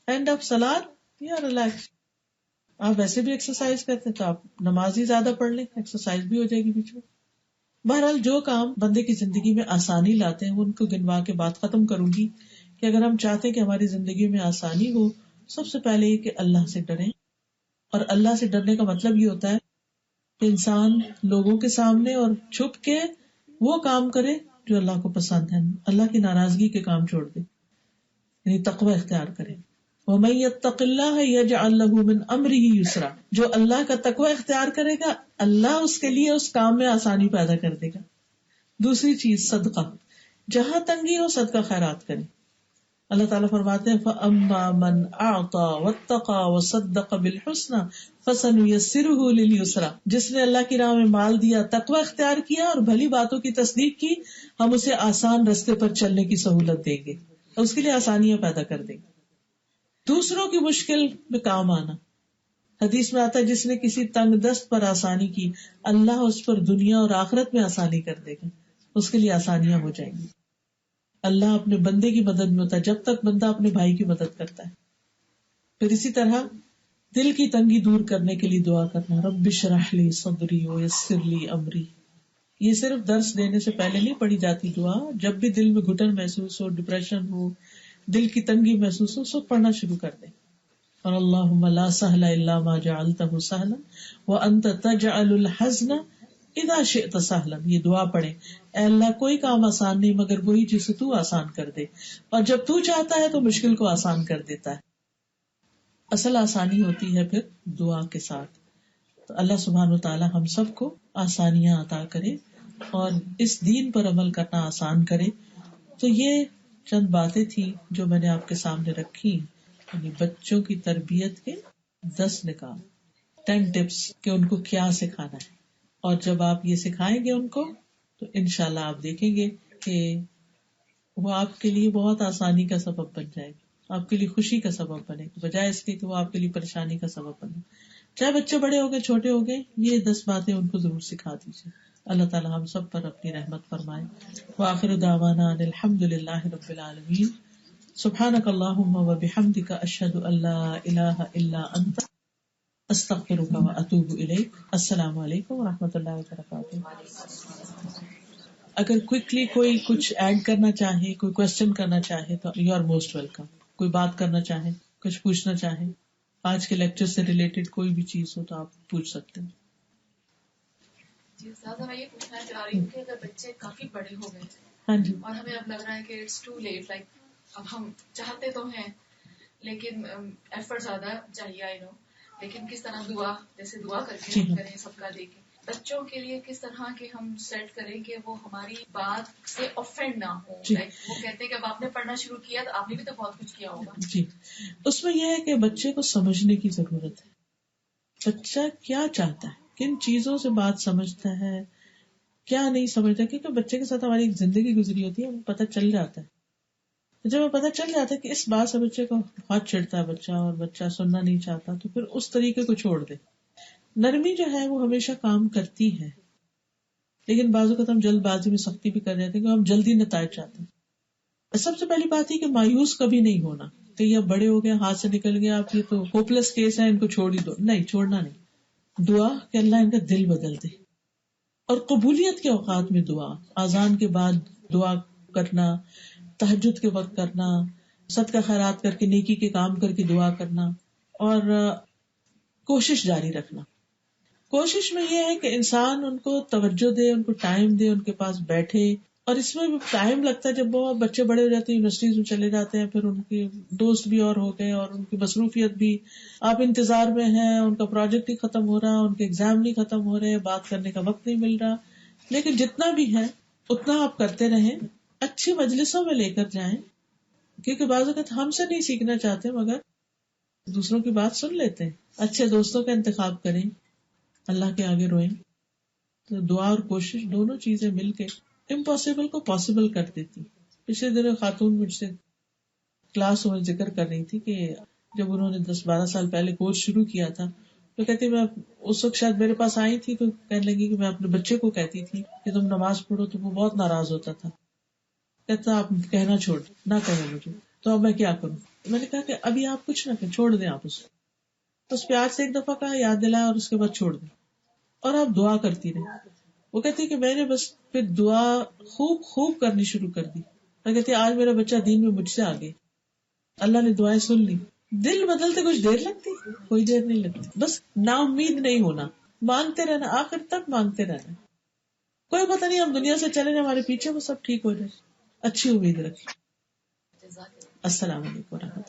اینڈ آف سلاد یا ریلیکس. آپ ویسے بھی ایکسرسائز کرتے ہیں تو آپ نماز ہی زیادہ پڑھ لیں، ایکسرسائز بھی ہو جائے گی بیچ میں. بہرحال جو کام بندے کی زندگی میں آسانی لاتے ہیں ان کو گنوا کے بات ختم کروں گی کہ اگر ہم چاہتے ہیں کہ ہماری زندگی میں آسانی ہو، سب سے پہلے یہ کہ اللہ سے ڈریں. اور اللہ سے ڈرنے کا مطلب یہ ہوتا ہے کہ انسان لوگوں کے سامنے اور چھپ کے وہ کام کرے جو اللہ کو پسند ہے، اللہ کی ناراضگی کے کام چھوڑ دے، یعنی تقوی اختیار کرے. وَمَن يَتَّقِ اللَّهَ يَجْعَل لَّهُ مِنْ أَمْرِهِ يُسْرًا. جو اللہ کا تقوی اختیار کرے گا اللہ اس کے لیے اس کام میں آسانی پیدا کر دے گا. دوسری چیز صدقہ، جہاں تنگی ہو صدقہ خیرات کریں. اللہ تعالیٰ فرماتے ہیں فَأَمَّا مَنْ أَعْطَى وَاتَّقَى وَصَدَّقَ بِالْحُسْنَى فَسَنُيَسِّرُهُ لِلْيُسْرَى. جس نے اللہ کی راہ میں مال دیا، تقوی اختیار کیا اور بھلی باتوں کی تصدیق کی، ہم اسے آسان رستے پر چلنے کی سہولت دیں گے، اس کے لیے آسانیاں پیدا کر دیں گے. دوسروں کی مشکل میں کام آنا، حدیث میں آتا ہے جس نے کسی تنگ دست پر آسانی کی اللہ اس پر دنیا اور آخرت میں آسانی کر دے گا، اس کے لیے آسانیاں ہو جائیں گی. اللہ اپنے بندے کی مدد میں ہوتا ہے جب تک بندہ اپنے بھائی کی مدد کرتا ہے. پھر اسی طرح دل کی تنگی دور کرنے کے لیے دعا کرنا، رب اشرح لی صدری ویسر لی امری. یہ صرف درس دینے سے پہلے نہیں پڑھی جاتی دعا، جب بھی دل میں گھٹن محسوس ہو، ڈپریشن ہو، دل کی تنگی محسوس ہو، سب پڑھنا شروع کر دیں. اور اللہم لا سہل الا ما جعلتہ سہلا وانت تجعل الحزن اذا شئت سہلا. یہ دعا پڑھیں، اے اللہ کوئی کام آسان نہیں مگر وہی جسے تو آسان کر دے، اور جب تو چاہتا ہے تو مشکل کو آسان کر دیتا ہے. اصل آسانی ہوتی ہے پھر دعا کے ساتھ. تو اللہ سبحانہ وتعالی ہم سب کو آسانیاں عطا کرے اور اس دین پر عمل کرنا آسان کرے. تو یہ چند باتیں تھی جو میں نے آپ کے سامنے رکھی، یعنی بچوں کی تربیت کے 10 نکات، 10 ٹپس کہ ان کو کیا سکھانا ہے. اور جب آپ یہ سکھائیں گے ان کو تو انشاءاللہ آپ دیکھیں گے کہ وہ آپ کے لیے بہت آسانی کا سبب بن جائے گی، آپ کے لیے خوشی کا سبب بنے گی، بجائے اس کے کہ وہ آپ کے لیے پریشانی کا سبب بنے. چاہے بچے بڑے ہو گئے چھوٹے ہو گئے، یہ 10 باتیں ان کو ضرور سکھا دیجیے. اللہ تعالی ہم سب پر اپنی رحمت فرمائے. وآخر دعوانا ان الحمد للہ رب العالمین. سبحانک اللہم وبحمدک، اشہد ان لا الہ الا انت، استغفرک واتوب الیک. السلام علیکم ورحمۃ اللہ وبرکاتہ. اگر کوئکلی کوئی کچھ ایڈ کرنا چاہے، کوئی کوشچن کرنا چاہے تو یو آر موسٹ ویلکم. کوئی بات کرنا چاہے، کچھ پوچھنا چاہے، آج کے لیکچر سے ریلیٹڈ کوئی بھی چیز ہو تو آپ پوچھ سکتے ہیں. جی استاذہ، میں یہ پوچھنا چاہ رہی ہوں کہ اگر بچے کافی بڑے ہو گئے ہاں جی، اور ہمیں اب لگ رہا ہے کہ اٹس ٹو لیٹ، لائک اب ہم چاہتے تو ہیں لیکن ایفرٹ زیادہ چاہیے، آئی نو، لیکن کس طرح دعا، جیسے دعا کر کے ہم کریں سب کا دیکھیں، بچوں کے لیے کس طرح کے ہم سیٹ کریں کہ وہ ہماری بات سے آفینڈ نہ ہو. لائک وہ کہتے ہیں کہ اب آپ نے پڑھنا شروع کیا تو آپ نے بھی تو بہت کچھ کیا ہوگا. جی، اس میں یہ ہے کہ بچے کو سمجھنے کی ضرورت ہے. بچہ کیا چاہتا ہے، کن چیزوں سے بات سمجھتا ہے، کیا نہیں سمجھتا، کیونکہ بچے کے ساتھ ہماری ایک زندگی گزری ہوتی ہے، ہمیں پتہ چل جاتا ہے. جب ہمیں پتہ چل جاتا ہے کہ اس بات سے بچے کو بہت چڑھتا ہے بچہ اور بچہ سننا نہیں چاہتا، تو پھر اس طریقے کو چھوڑ دے. نرمی جو ہے وہ ہمیشہ کام کرتی ہے، لیکن بعض اوقات ہم جلد بازی میں سختی بھی کر جاتے ہیں کہ ہم جلدی نتائج چاہتے ہیں. سب سے پہلی بات یہ کہ مایوس کبھی نہیں ہونا کہ یہ بڑے ہو گئے، ہاتھ سے نکل گیا، آپ یہ تو ہوپلیس کیس ہے، ان کو چھوڑ ہی دو. نہیں، چھوڑنا نہیں. دعا کہ اللہ ان کا دل بدل دے. اور قبولیت کے اوقات میں دعا، اذان کے بعد دعا کرنا، تہجد کے وقت کرنا، صدقہ خیرات کر کے نیکی کے کام کر کے دعا کرنا، اور کوشش جاری رکھنا. کوشش میں یہ ہے کہ انسان ان کو توجہ دے، ان کو ٹائم دے، ان کے پاس بیٹھے. اور اس میں بھی ٹائم لگتا ہے، جب وہ بچے بڑے ہو جاتے ہیں، یونیورسٹیز میں چلے جاتے ہیں، پھر ان کے دوست بھی اور ہو گئے اور ان کی مصروفیت بھی، آپ انتظار میں ہیں، ان کا پروجیکٹ ہی ختم ہو رہا، ان کے ایگزام نہیں ختم ہو رہے، بات کرنے کا وقت نہیں مل رہا. لیکن جتنا بھی ہے اتنا آپ کرتے رہیں، اچھی مجلسوں میں لے کر جائیں، کیونکہ بعض اوقات ہم سے نہیں سیکھنا چاہتے مگر دوسروں کی بات سن لیتے ہیں. اچھے دوستوں کا انتخاب کریں، اللہ کے آگے روئیں. تو دعا اور کوشش دونوں چیزیں مل کے امپاسبل کو پاسبل کر دیتی. پچھلے دنوں خاتون مجھ سے کلاس میں ذکر کر رہی تھی کہ جب انہوں نے 10-12 سال پہلے کورس شروع کیا تھا تو کہتی میں اس وقت شاید میرے پاس آئی تھی تو کہنے لگی کہ میں اپنے بچے کو کہتی تھی کہ تم نماز پڑھو، تو وہ بہت ناراض ہوتا تھا، کہتا آپ کہنا چھوڑ، نہ کہو مجھے، تو اب میں کیا کروں. میں نے کہا کہ ابھی آپ کچھ نہ کہیں، چھوڑ دیں، آپ اس پیار سے ایک دفعہ کہا، یاد دلایا اور اس کے بعد چھوڑ دیں اور آپ دعا کرتی رہے. وہ کہتی کہ میں نے بس پھر دعا خوب خوب کرنی شروع کر دی. میں کہتی آج میرا بچہ دین میں مجھ سے آگے، اللہ نے دعائیں سن لی. دل بدلتے کچھ دیر لگتی، کوئی دیر نہیں لگتی. بس نا امید نہیں ہونا، مانگتے رہنا، آخر تک مانگتے رہنا. کوئی پتہ نہیں ہم دنیا سے چلے جائیں، ہمارے پیچھے وہ سب ٹھیک ہو جائے. اچھی امید رکھیں. السلام علیکم ورحمۃ اللہ.